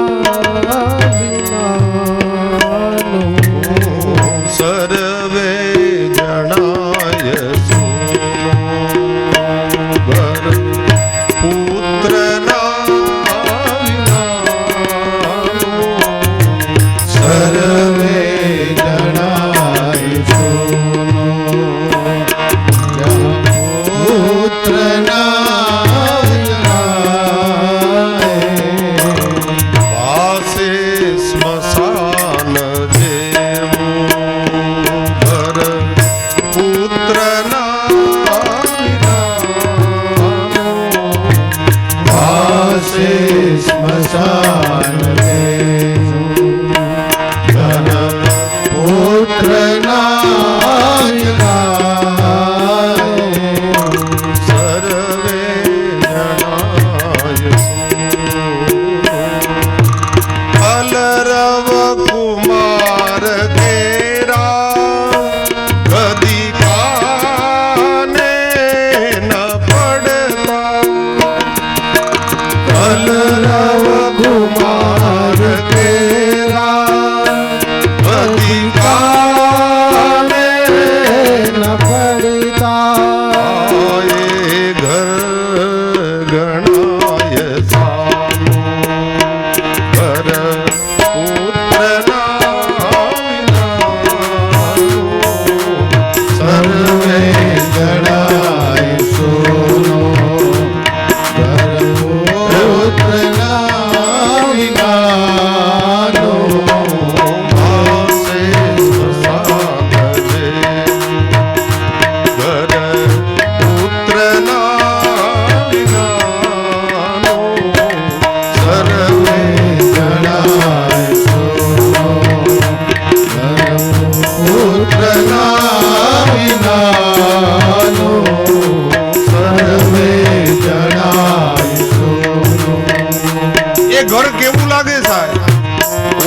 પુત્રના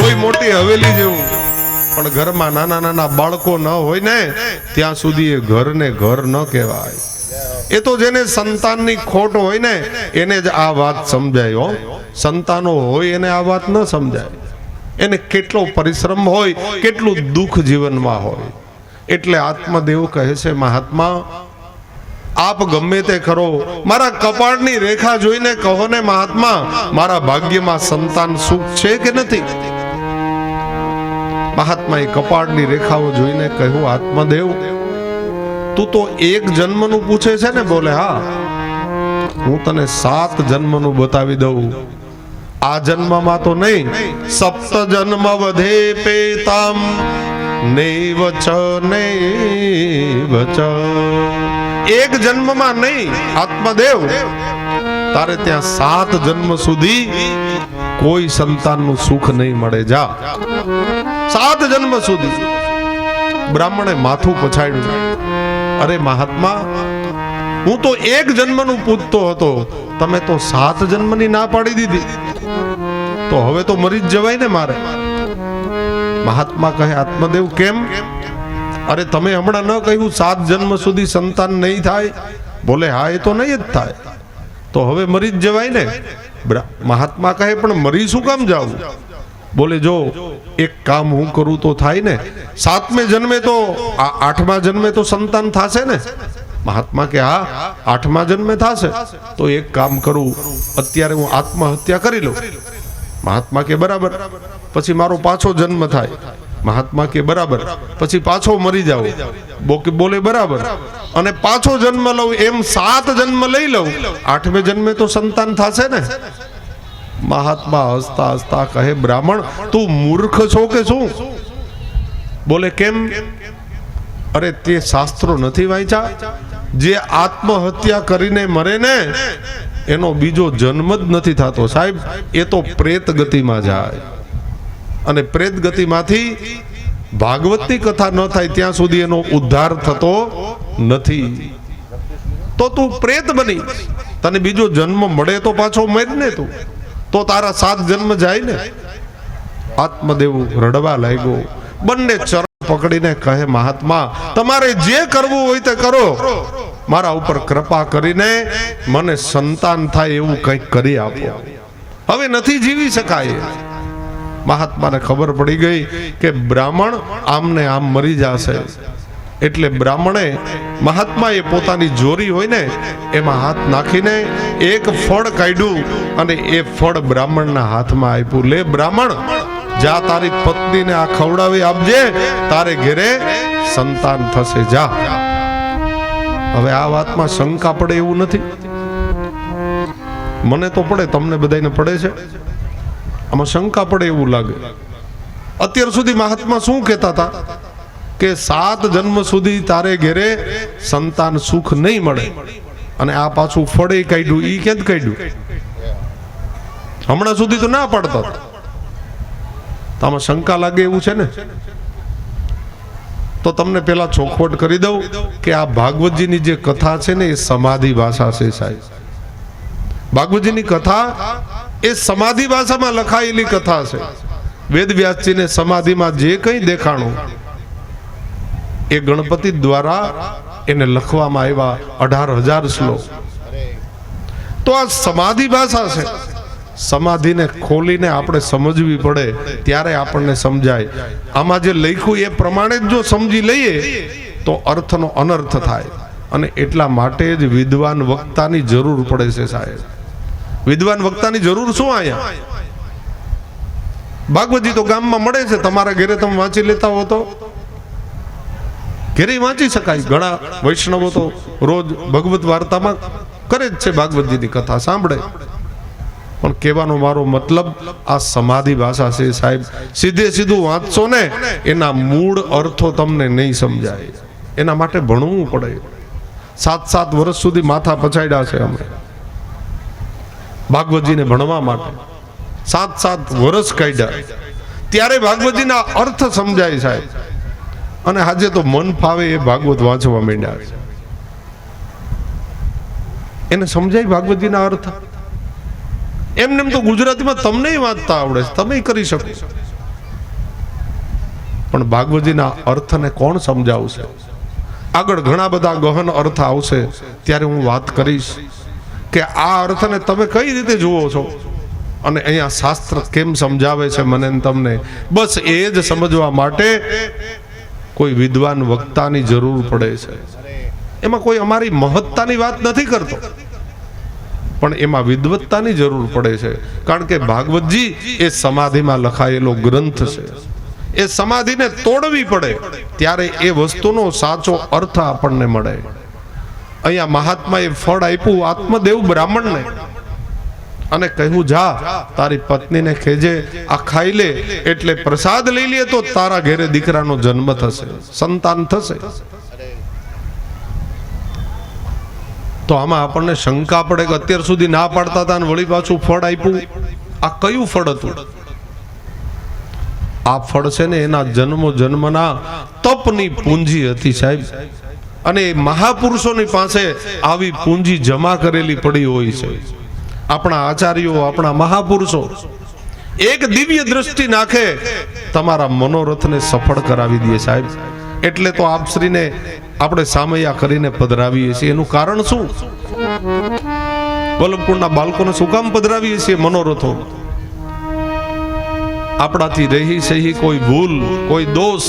હોય મોટી હવેલી જેવું, પણ ઘરમાં નાના નાના બાળકો ન હોય ને ત્યાં સુધી એ ઘરને ઘર ન કહેવાય. એ તો જેને સંતાનની ખોટ હોય ને એને જ આ વાત સમજાય. હો, સંતાનો હોય એને આ વાત ન સમજાય. એને કેટલો પરિશ્રમ હોય, કેટલું દુઃખ જીવનમાં હોય. એટલે આત્મદેવ કહે છે, મહાત્મા આપ ગમે તે કરો, મારા કપાળની રેખા જોઈને કહો ને મહાત્મા, મારા ભાગ્યમાં સંતાન સુખ છે કે નથી. મહાત્માએ કપાળની રેખાઓ જોઈને કહ્યું, આત્મદેવ તું તો એક જન્મનું પૂછે છે ને? બોલે હા, હું તને 7 જન્મનું બતાવી દઉં. આ જન્મમાં તો નહીં, સપ્ત જન્મ વધે પેતામ નૈવ ચ નૈવ ચ. એક જન્મમાં નહીં આત્મદેવ, તારે ત્યાં 7 જન્મ સુધી કોઈ સંતાનનું સુખ નહીં મળે. જા, 7 જન્મ સુધી. બ્રાહ્મણે માથું પછાડ્યું. અરે મહાત્મા, હું તો એક જન્મનું પૂછતો હતો, તમે તો 7 જન્મની ના પાડી દીધી. તો હવે તો મરી જ જવાય ને મારે. મહાત્મા કહે, આત્મદેવ કેમ? અરે તમે હમણાં ન કહ્યું 7 જન્મ સુધી સંતાન નહીં થાય? બોલે હા, એ તો નહીં જ થાય. તો હવે મરી જ જવાય ને. મહાત્મા કહે, પણ મરી શું કામ જાવું? બોલે જો એક કામ હું કરું તો થાય ને. 7મે જન્મે તો 8મા જન્મે તો સંતાન થશે ને. મહાત્મા કે હા, 8મા જન્મે થશે. તો એક કામ કરું, અત્યારે હું આત્મહત્યા કરી લઉં. મહાત્મા કે બરાબર, પછી મારો પાછો જન્મ થાય. મહાત્મા કે બરાબર, પછી પાછો મરી જાવ. બોલે બરાબર, અને પાછો જન્મ લઉં, એમ 7 જન્મ લઈ લઉં, 8મે જન્મે તો સંતાન થશે ને. મહાત્મા હસતા હસતા કહે, બ્રાહ્મણ તું મૂર્ખ છો કે શું? બોલે કેમ? અરે તે શાસ્ત્રો નથી વાંચ્યા? જે આત્મહત્યા કરીને મરે ને એનો બીજો જન્મ જ નથી થતો સાહેબ. એ તો પ્રેત ગતિમાં જાય, અને પ્રેત ગતિમાંથી ભાગવતની કથા ન થાય ત્યાં સુધી એનો ઉદ્ધાર થતો નથી. તો તું પ્રેત બની, તને બીજો જન્મ મળે તો પાછો મર ને તું, તો તારા 7 જન્મ જાય ને. આત્મદેવ રડવા લાગ્યો. બંને ચરણ પકડીને કહે, મહાત્મા તમારે જે કરવું હોય તે કરો, મારા ઉપર કૃપા કરીને મને સંતાન થાય એવું કંઈક કરી આપો. હવે નથી જીવી શકાય. મહાત્માને ખબર પડી ગઈ કે બ્રાહ્મણ આમને આમ મરી જશે. એટલે બ્રાહ્મણે, મહાત્માએ પોતાની જોરી હોય ને એમાં હાથ નાખીને એક ફળ કાઢ્યું અને એ ફળ બ્રાહ્મણના હાથમાં આપ્યું. લે બ્રાહ્મણ, જા તારી પત્નીને આ ખવડાવી આપજે, તારે ઘેરે સંતાન થશે. જા. હવે આ વાતમાં શંકા પડે એવું નથી. મને તો પડે, તમને બધાને પડે છે. આમાં શંકા પડે એવું લાગે. અત્યાર સુધી મહાત્મા શું કહેતા હતા કે 7 જન્મ સુધી તારે ઘેરે સંતાન સુખ નહીં મળે, અને આ પાછું ફળે કાઢ્યું. ઈ ક્યાં કાઢ્યું? હમણાં સુધી તો ના પાડતા. આમાં શંકા લાગે એવું છે ને. તો તમને પેલા ચોખવટ કરી દઉં કે આ ભાગવતજીની જે કથા છે ને એ સમાધિ ભાષા છે સાહેબ. ભાગવતજીની કથા એ સમાધિ ભાષામાં લખાયેલી કથા છે. વેદવ્યાસજીને સમાધિમાં જે કંઈ દેખાણું એ ગણપતિ દ્વારા એને લખવામાં આવ્યા 18,000 શ્લોક. તો આ સમાધિ ભાષા છે. સમાધિને ખોલીને આપણે સમજવી પડે ત્યારે આપણને સમજાય. આમાં જે લખ્યું એ પ્રમાણે જ જો સમજી લઈએ તો અર્થનો અનર્થ થાય. અને એટલા માટે જ વિદ્વાન વક્તાની જરૂર પડે છે સાહેબ. વિદ્વાન વક્તાની જરૂર શું આયા? ભાગવતજી તો ગામમાં મળે છે, તમારા ઘરે તમે વાંચી લેતા હો તો ઘરે વાંચી શકાય. ઘણા વૈષ્ણવો તો રોજ ભગવત વાર્તામાં કરે જ છે, ભાગવતજીની કથા સાંભળે. પણ કહેવાનો મારો મતલબ આ સમાધિ ભાષા છે સાહેબ. સીધે સીધું વાંચશો ને એના મૂળ અર્થો તમને નહીં સમજાય. એના માટે ભણવું પડે. 7 વર્ષ સુધી માથા પછાડ્યા છે અમે ભાગવતજીને ભણવા માટે. 7 વર્ષ કાઢ્યા ત્યારે ભાગવતજીના અર્થ સમજાય સાહેબ. અને આજે તો મન ફાવે એ ભાગવત વાંચવા માંડ્યા છે. એને સમજાય ભાગવતજીના અર્થ. એમને તો ગુજરાતીમાં તમને વાંચતા આવડે છે, તમે કરી શકો. પણ ભાગવતજીના અર્થને કોણ સમજાવશે? આગળ ઘણા બધા ગહન અર્થ આવશે, ત્યારે હું વાત કરીશ કે આ અર્થને તમે કઈ રીતે જુઓ છો અને અહીંયા શાસ્ત્ર કેમ સમજાવે છે મને ને તમને. બસ એ જ સમજવા માટે કોઈ વિદ્વાન વક્તાની જરૂર પડે છે. એમાં કોઈ અમારી મહત્તાની વાત નથી કરતો, પણ એમાં વિદ્વત્તાની જરૂર પડે છે. કારણ કે ભાગવતજી એ સમાધિમાં લખાયેલો ગ્રંથ છે. એ સમાધિને તોડવી પડે ત્યારે એ વસ્તુનો સાચો અર્થ આપણને મળે. અહીંયા મહાત્માએ ફળ આપ્યું આત્મદેવ બ્રાહ્મણને અને કહ્યું, જા તારી પત્નીને કહેજે આ ખાઈ લે, એટલે પ્રસાદ લઈ લે તો તારા ઘેરે દીકરાનો જન્મ થશે, સંતાન થશે. તો આમાં આપણને શંકા પડે કે અત્યાર સુધી ના પાડતા હતા અને વળી પાછું ફળ આપ્યું. આ કયું ફળ હતું? આ ફળ છે ને એના જન્મો જન્મના તપની પૂંજી હતી સાહેબ. અને મહાપુરુષોની પાસે આવી પૂંજી જમા કરેલી પડી હોય છે. આપણા આચાર્યો, આપણા મહાપુરુષો એક દિવ્ય દ્રષ્ટિ નાખે તમારા મનોરથને સફળ કરાવી દે સાહેબ. એટલે તો આપશ્રીને આપણે સામૈયા કરીને પધરાવીએ છીએ. એનું કારણ શું? વલ્લભકુંડના બાળકોને શું કામ પધરાવીએ છીએ મનોરથો? આપણાથી રહી સહી કોઈ ભૂલ, કોઈ દોષ,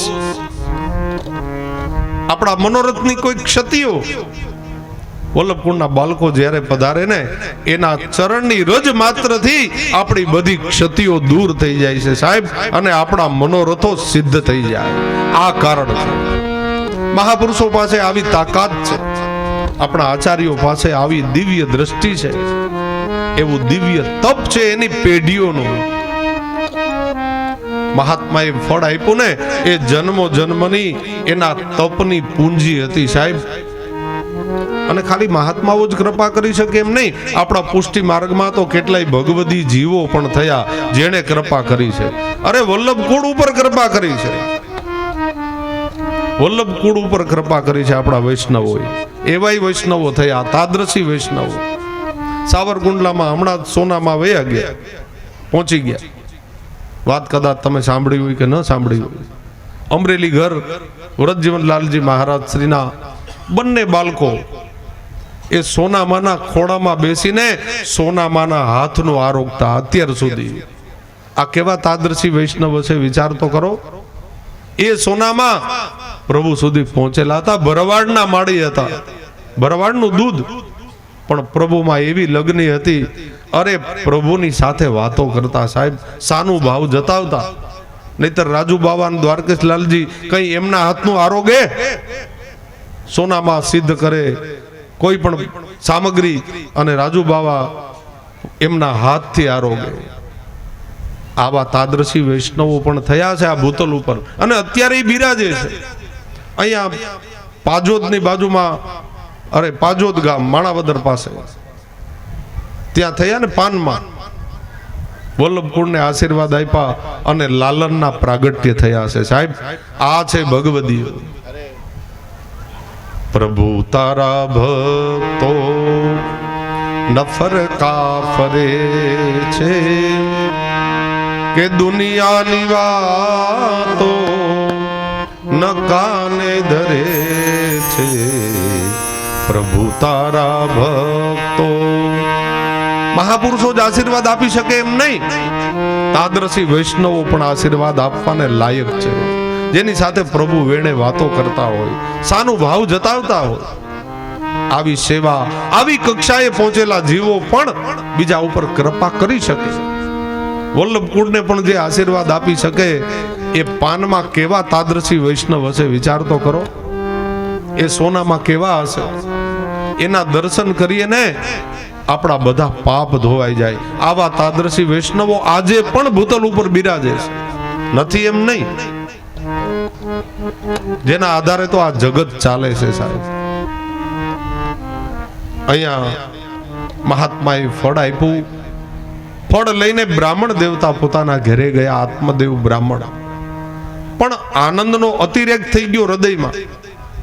આપણા મનોરથની કોઈ ક્ષતિઓ વલ્લભકુંડના બાળકો જ્યારે પધારે ને એના ચરણની રજ માત્રથી આપણી બધી ક્ષતિઓ દૂર થઈ જાય છે સાહેબ, અને આપણા મનોરથો સિદ્ધ થઈ જાય. આ કારણ છે. મહાપુરુષો પાસે આવી તાકાત છે, આપણા આચાર્યો પાસે આવી દિવ્ય દ્રષ્ટિ છે, એવું દિવ્ય તપ છે એની પેઢીઓનું. મહાત્માએ ફળ આપ્યું ને એ જન્મો જન્મની એના તપની પૂંજી હતી સાહેબ. અને ખાલી મહાત્માઓ જ કૃપા કરી શકે એમ નહીં. આપણા પુષ્ટિ માર્ગમાં તો કેટલાય ભગવદી જીવો પણ થયા જેણે કૃપા કરી છે. અરે વલ્લભકુળ ઉપર કૃપા કરી છે, વલ્લભકુળ ઉપર કૃપા કરી છે આપણા વૈષ્ણવોએ. એવાય વૈષ્ણવો થયા, તાદ્રશી વૈષ્ણવો. સાવરકુંડલામાં હમણાં સોનામાં વયા ગયા, પહોંચી ગયા. વાત કદાચ તમે સાંભળી હોય કે ન સાંભળી હોય. અમરેલી ઘર વ્રતજીવનલાલજી મહારાજ શ્રીના બંને બાળકો એ સોનામાના ખોળામાં બેસીને સોનામાના હાથનું આરોગતા અત્યાર સુધી. આ કેવા તાદ્રશી વૈષ્ણવ છે વિચાર તો કરો. એ સોનામાં પ્રભુ સુધી પહોંચેલા હતા. ભરવાડના માળી હતા, ભરવાડનું દૂધ, પણ પ્રભુમાં એવી લગ્ની હતી. અરે પ્રભુની સાથે વાતો કરતા સાહેબ, સાનું ભાવ જતાવતા. નહીતર રાજુ બાવા દ્વારકેશ લાલજી કઈ એમના હાથનું આરોગે? સોનામાં સિદ્ધ કરે કોઈ પણ સામગ્રી અને રાજુ બાવા એમના હાથથી આરોગે. આવા તાદ્રશી વૈષ્ણવો પણ થયા છે આ ભૂતલ ઉપર, અને અત્યારે બિરાજે છે. અહીંયા પાજોદની બાજુમાં, અરે પાજોદ ગામ માણાવદર પાસે, ત્યાં થયા ને પાનમાં. વલ્લભકુળને આશીર્વાદ આપ્યા અને લાલનના પ્રાગટ્ય થયા છે સાહેબ. આ છે ભગવદીઓ. પ્રભુ તારા ભક્તો નફર કાફરે છે કે દુનિયાની વાતો ન કાને ધરે છે. પ્રભુ તારા ભક્તો. મહાપુરુષો જ આશીર્વાદ આપી શકે એમ નહીં, તાદ્રશી વૈષ્ણવો પણ આશીર્વાદ આપવાને લાયક છે. જેની સાથે પ્રભુ વેણે વાતો કરતા હોય, સાનું ભાવ જતાવતા હોય. આવી સેવા, આવી કક્ષાએ પહોંચેલા જીવો પણ બીજા ઉપર કૃપા કરી શકે. વલ્લભકુળને પણ જે આશીર્વાદ આપી શકે એ પાનમાં કેવા તાદ્રશી વૈષ્ણવ હશે વિચાર તો કરો. એ સોનામાં કેવા હશે? એના દર્શન કરીએ ને આપણા બધા પાપ ધોવાઈ જાય. આવા તાદ્રશી વૈષ્ણવો આજે પણ ભૂતલ ઉપર બિરાજે છે, નથી એમ નહીં. જેના આધારે તો આ જગત ચાલે છે સાહેબ. અહીંયા મહાત્માએ ફળ આપ્યું. ફળ લઈને બ્રાહ્મણ દેવતા પોતાના ઘરે ગયા, આત્મદેવ બ્રાહ્મણ. પણ આનંદનો અતિરેક થઈ ગયો હૃદયમાં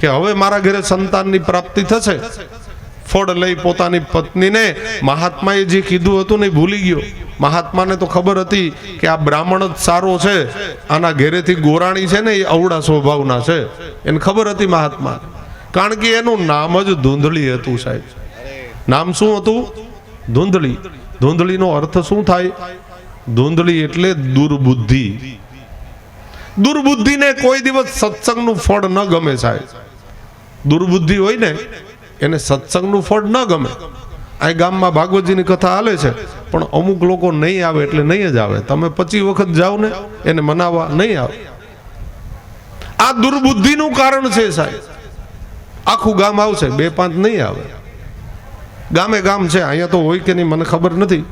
કે હવે મારા ઘરે સંતાનની પ્રાપ્તિ થશે. ફળ લઈ પોતાની પત્નીને મહાત્માએ જે કીધું હતું ને ભૂલી ગયો. મહાત્માને તો ખબર હતી કે આ બ્રાહ્મણ જ સારો છે, આના ઘેરેથી ગોરાણી છે ને એ અવળા સ્વભાવના છે, એને ખબર હતી મહાત્મા, કારણ કે એનું નામ જ ધૂંધળી હતું સાહેબ. નામ શું હતું? ધૂંધળી. ધૂંધળીનો અર્થ શું થાય? ધૂંધળી એટલે દુર્બુદ્ધિ. દુર્બુદ્ધિને કોઈ દિવસ સત્સંગનું ફળ ન ગમે સાહેબ. દુર્બુદ્ધિ હોય ને એને સત્સંગનું ફળ ન ગમે. આ ગામમાં ભાગવતજીની કથા હાલે છે, પણ અમુક લોકો નહીં આવે એટલે નહીં જ આવે. તમે 25 વખત જાઓ ને એને મનાવવા, નહીં આવે. આ દુર્બુદ્ધિનું કારણ છે સાહેબ. આખું ગામ આવશે, 2-5 નહીં આવે. ગામે ગામ છે, અહીંયા તો હોય કે નહીં મને ખબર નથી,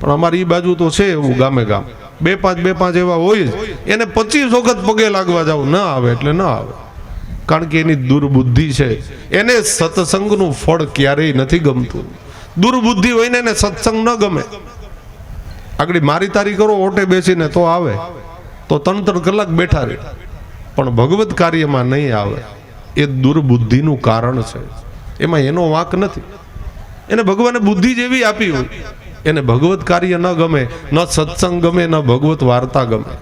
પણ અમારી એ બાજુ તો છે એવું ગામે ગામ 2-5 એવા હોય જ. એને 25 વખત પગે લાગવા જાવ, ન આવે એટલે ન આવે, કારણ કે એની દુર્બુદ્ધિ છે. એને સત્સંગનું ફળ ક્યારેય નથી ગમતું. દુર્બુદ્ધિ હોય ને એને સત્સંગ ન ગમે. આગળ મારી તારી કરો ઓટે બેસીને તો આવે, તો 3-3 કલાક બેઠા રહે, પણ ભગવત કાર્યમાં નહીં આવે. એ દુર્બુદ્ધિનું કારણ છે, એમાં એનો વાંક નથી. એને ભગવાને બુદ્ધિ જેવી આપી હોય, એને ભગવત કાર્ય ન ગમે, ન સત્સંગ ગમે, ન ભગવત વાર્તા ગમે,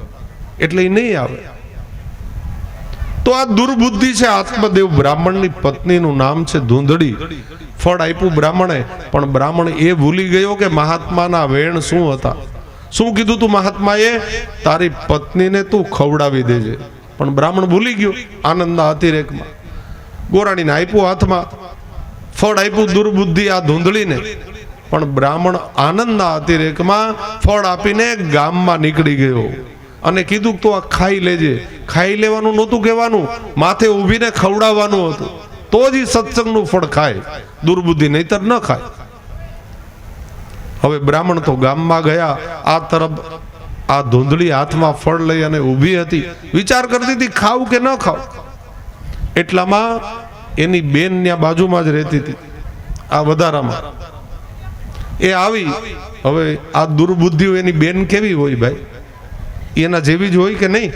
એટલે એ નહીં આવે. તો આ દુર્બુદ્ધિ છે. આત્મદેવ બ્રાહ્મણની પત્નીનું નામ છે ધૂંધળી. ફળ આપ્યું બ્રાહ્મણે, પણ બ્રાહ્મણ એ ભૂલી ગયો કે મહાત્માના વેણ શું હતા. શું કીધું તું મહાત્માએ? તારી પત્નીને તું ખવડાવી દેજે. પણ બ્રાહ્મણ ભૂલી ગયો આનંદના અતિરેકમાં. ગોરાણીને આપ્યું હાથમાં, ફળ આપ્યું દુર્બુદ્ધિ આ ધૂંધળીને, પણ બ્રાહ્મણ આનંદના અતિરેકમાં ફળ આપીને ગામમાં નીકળી ગયો અને કીધું તો આ ખાઈ લેજે. ખાઈ લેવાનું નહોતું કહેવાનું, માથે ઊભીને ખવડાવવાનું હતું, તો જ સત્સંગનું ફળ ખાય. દુર્બુદ્ધિ નહીતર ન ખાય. હવે બ્રાહ્મણ તો ગામમાં ગયા. આ તરફ આ ધૂંધળી હાથમાં ફળ લઈ અને ઊભી હતી, વિચાર કરતી હતી ખાવું કે ન ખાવું. એટલામાં એની બેન ત્યાં બાજુમાં જ રહેતી હતી, આ વધારામાં એ આવી. હવે આ દુર્બુદ્ધિઓ એની બેન કેવી હોય ભાઈ? એના જેવી જ હોય કે નહીં?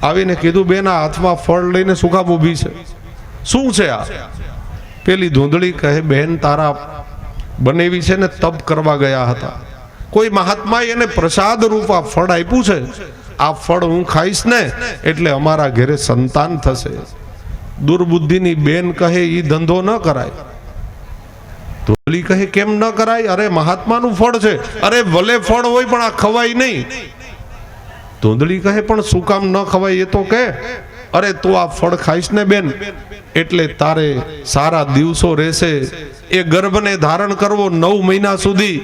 આવીને કીધું, બેન આ હાથમાં ફળ લઈને શું કામ ઊભી છે? શું છે આ? પેલી ધૂંધળી કહે, બેન તારા બનેવી છે ને તપ કરવા ગયા હતા, કોઈ મહાત્માએ એને પ્રસાદ રૂપ આ ફળ આપ્યું છે, આ ફળ હું ખાઈશ ને એટલે અમારા ઘરે સંતાન થશે. દુર્બુદ્ધિની બેન કહે, ઈ ધંધો ન કરાય. ધૂંધળી કહે, કેમ ન કરાય? અરે મહાત્માનું ફળ છે. અરે ભલે ફળ હોય પણ આ ખવાય નહીં. ધૂંધળી કહે, પણ શું કામ ન ખવાય એ તો કે. અરે તું આ ફળ ખાઈશ ને બેન એટલે તારે સારા દિવસો રહેશે. એ ગર્ભને ધારણ કરવો 9 મહિના સુધી,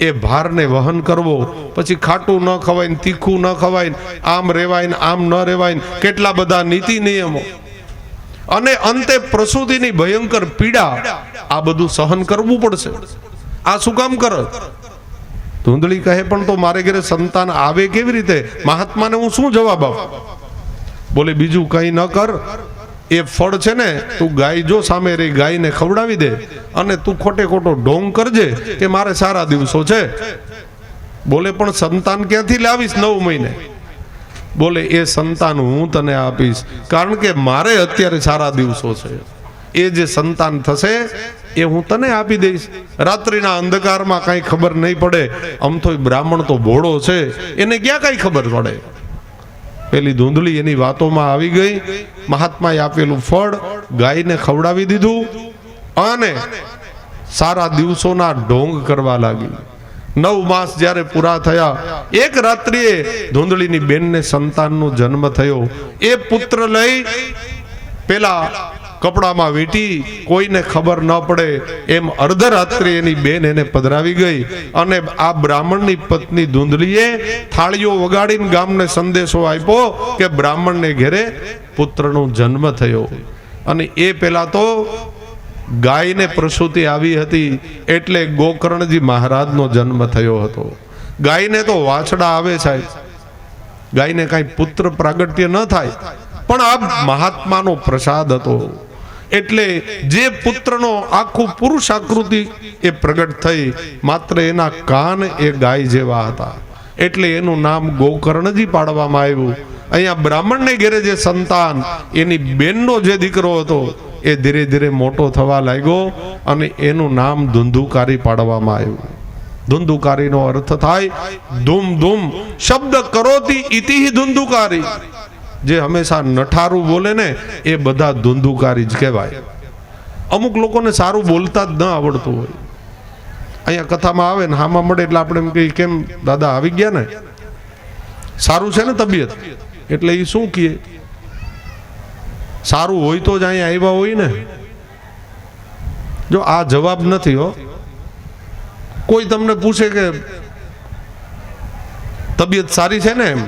એ ભારને વહન કરવો. પછી ખાટું ન ખવાય ને તીખું ન ખવાય, આમ રેવાય ને આમ ન રેવાય, કેટલા બધા નીતિ નિયમો, અને અંતે પ્રસૂતિની ભયંકર પીડા, આ બધું સહન કરવું પડશે. આ શું કામ કરે? ધૂંધળી કહે, પણ તો મારે ઘરે સંતાન આવે કેવી રીતે? મહાત્માને હું શું જવાબ આપું? બોલે, બીજું કઈ ન કર, એ ફળ છે ને તું ગાય જો સામે રહી, ગાયને ખવડાવી દે અને તું ખોટે ખોટો ઢોંગ કરજે કે મારે સારા દિવસો છે. બોલે, પણ સંતાન ક્યાંથી લાવીશ 9 મહિને? બોલે, એ સંતાન હું તને આપીશ, કારણ કે મારે અત્યારે સારા દિવસો છે. એ જે સંતાન થશે એ હું તને આપી દઈશ. રાત્રિના અંધકારમાં કઈ ખબર નહીં પડે. આમ તો બ્રાહ્મણ તો ભોળો છે, એને ક્યાં કઈ ખબર પડે. પેલી ધૂંધળી એની વાતોમાં આવી ગઈ. મહાત્માએ આપેલું ફળ ગાયને ખવડાવી દીધું અને સારા દિવસોના ઢોંગ કરવા લાગી. 9 માસ જ્યારે પૂરા થયા, એક રાત્રિએ ધૂંધળીની બેનને સંતાનનો જન્મ થયો. એ પુત્ર લઈ પેલા કપડામાં વીંટી, કોઈને ખબર ન પડે એમ અર્ધરાત્રે એની બેન એને પધરાવી ગઈ. અને આ બ્રાહ્મણની પત્ની ધૂંધળીએ થાળીઓ વગાડીને ગામને સંદેશો આપ્યો કે બ્રાહ્મણને ઘેરે પુત્રનો જન્મ થયો. અને એ પેલા તો ગાયને પ્રસૂતિ આવી હતી, એટલે ગોકર્ણજી મહારાજનો જન્મ થયો હતો. ગાયને તો વાછડા આવે સાહેબ, ગાયને કાંઈ પુત્ર પ્રાગટ્ય ન થાય, પણ આ મહાત્માનો પ્રસાદ હતો. એટલે જે પુત્રનો આખું પુરુષ આકૃતિ એ પ્રગટ થઈ, માત્ર એના કાન એ ગાય જેવા હતા, એટલે એનું નામ ગોકર્ણજી પાડવામાં આવ્યું. અહીંયા બ્રાહ્મણને ઘેરે જે સંતાન, એની બેનનો જે દીકરો હતો, એ ધીરે ધીરે મોટો થવા લાગ્યો અને એનું નામ ધુંધુકારી પાડવામાં આવ્યું. ધુંધુકારીનો અર્થ થાય ધૂમ ધૂમ શબ્દ કરોતી ઇતિ ધુંધુકારી. જે હંમેશા નઠારું બોલે ને એ બધા ધુંધુકારી જ કહેવાય. અમુક લોકોને સારું બોલતા જ ન આવડતું હોય. અહીંયા કથામાં આવે ને હામાં મળે એટલે આપણે એમ કહીએ કેમ દાદા આવી ગયા ને, સારું છે ને તબિયત, એટલે એ શું કહે સારું હોય તો જ અહીંયા આવ્યા હોય ને. જો આ જવાબ નથી હો. કોઈ તમને પૂછે કે તબિયત સારી છે ને એમ,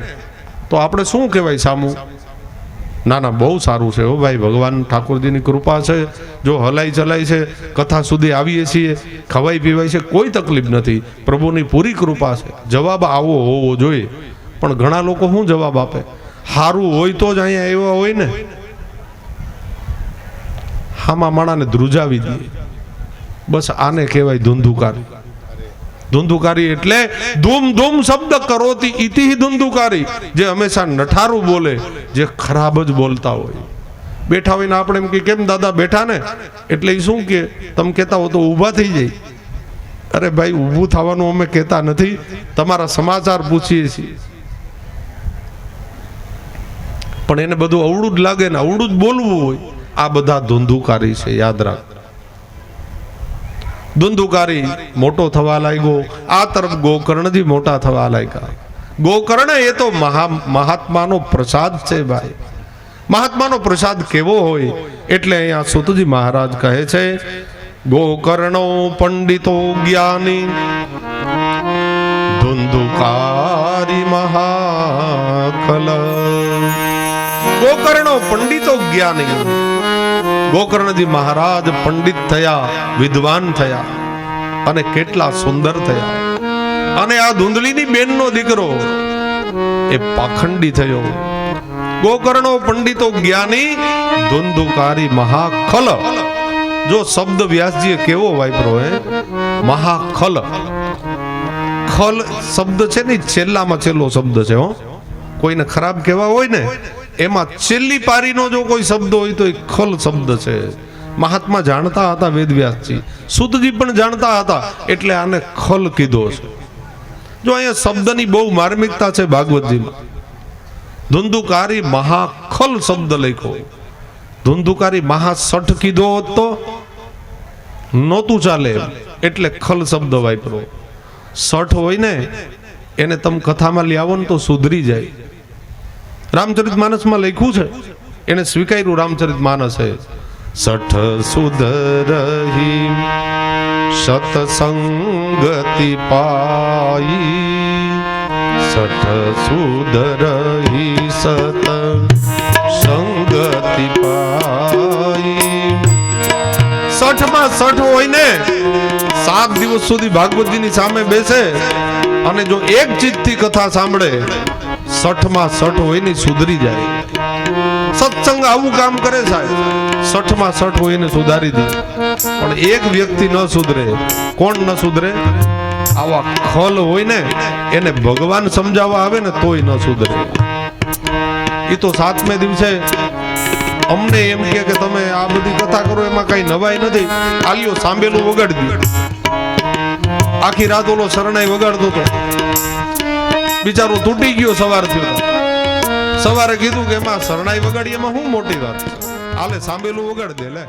તો આપણે શું કહેવાય સામું? ના ના બહુ સારું છે હો ભાઈ, ભગવાન ઠાકોરજીની કૃપા છે, જો હલાઈ ચલાઈ છે, કથા સુધી આવીએ છીએ, ખવાઈ પીવાય છે, કોઈ તકલીફ નથી, પ્રભુની પૂરી કૃપા છે. જવાબ આવો હોવો જોઈએ. પણ ઘણા લોકો શું જવાબ આપે? સારું હોય તો જ અહીંયા આવ્યા હોય ને. હામાં માણાને ધ્રુજાવી દે. બસ આને કહેવાય ધુંધુકારી. ધુંધુકારી એટલે ધૂમ ધૂમ શબ્દ કરોતી ઇતિ ધુંધુકારી. જે હંમેશા નઠારું બોલે, જે ખરાબ જ બોલતા હોય. બેઠા હોય ને આપણે એમ કે કેમ દાદા બેઠા ને, એટલે એ શું કે તમે કહેતા હો તો ઊભા થઈ જાય. અરે ભાઈ ઊભું થવાનું અમે કહેતા નથી, તમારા સમાચાર પૂછીએ છીએ. પણ એને બધું અવળું જ લાગે ને અવળું જ બોલવું હોય. આ બધા ધુંધુકારી છે, યાદ રાખ. ધુંધુકારી મોટો થવા લાગ્યો, આ તરફ ગોકર્ણજી મોટા થવા લાગ્યા. ગોકર્ણ એ તો મહાત્માનો પ્રસાદ છે ભાઈ. મહાત્માનો પ્રસાદ કેવો હોય એટલે અહીંયા સુતજી મહારાજ કહે છે ગોકર્ણો પંડિતો જ્ઞાની ધુંધુકારી મહાખલ. ગોકર્ણો પંડિતો જ્ઞાની. ગોકર્ણજી મહારાજ પંડિત થયા, વિદ્વાન થયા અને કેટલા સુંદર થયા. અને આ ધુંધલીની બેનનો દીકરો એ પાખંડી થયો. ગોકર્ણો પંડિતો જ્ઞાની ધુંધુકારી મહાખલ. જો શબ્દ વ્યાસજીએ કેવો વાપરો હે, મહાખલ. ખલ શબ્દ છે ને છેલ્લામાં છેલ્લો શબ્દ છે હો. કોઈને ખરાબ કહેવા હોય ને એમાં છેલ્લી પારીનો જો કોઈ શબ્દ હોય તો એ ખલ શબ્દ છે. મહાત્મા જાણતા હતા, વેદવ્યાસજી સુતજી પણ જાણતા હતા, એટલે આને ખલ કીધો છે. જો અહીંયા શબ્દની બહુ માર્મિકતા છે ભાગવતજીમાં. ધુંધુકારી મહાખલ શબ્દ લખ્યો. ધુંધુકારી મહાસઠ કીધો હોત તો નહોતું ચાલે, એટલે ખલ શબ્દ વાપરો. સઠ હોય ને એને તમે કથામાં લઈ આવો ને તો સુધરી જાય. રામચરિત માનસમાં લખ્યું છે, એને સ્વીકાર્યું. રામચરિત માનસ છે સઠ સુધરહી સતસંગતિ પાઈ. સઠ સુધરહી સત સંગતિ પાઈ. સઠમાં સઠ હોય ને 7 દિવસ સુધી ભાગવતજીની સામે બેસે અને જો એક ચિત્તથી કથા સાંભળે, 60માં 60 હોય ને સુધરી જાય. સત્સંગ આવું કામ કરે સાહેબ. 60માં 60 હોય ને સુધારી દે. પણ એક વ્યક્તિ ન સુધરે. કોણ ન સુધરે? આવા ખલ હોય ને એને ભગવાન સમજાવવા આવે ને તોય ન સુધરે. એ તો 7મે દિવસે અમને એમ કે તમે આ બધી કથા કરો એમાં કઈ નવાઈ નથી, આલ્યો સાંભેલું વગાડી દો. આખી રાત ઓલો શરણાઈ વગાડતો હતો, બિચારો તૂટી ગયો. સવાર થયો, સવારે કીધું કે એમાં શરણાઈ વગાડી એમાં શું મોટી વાત, હાલે સાંભેલું વગાડ દે લે.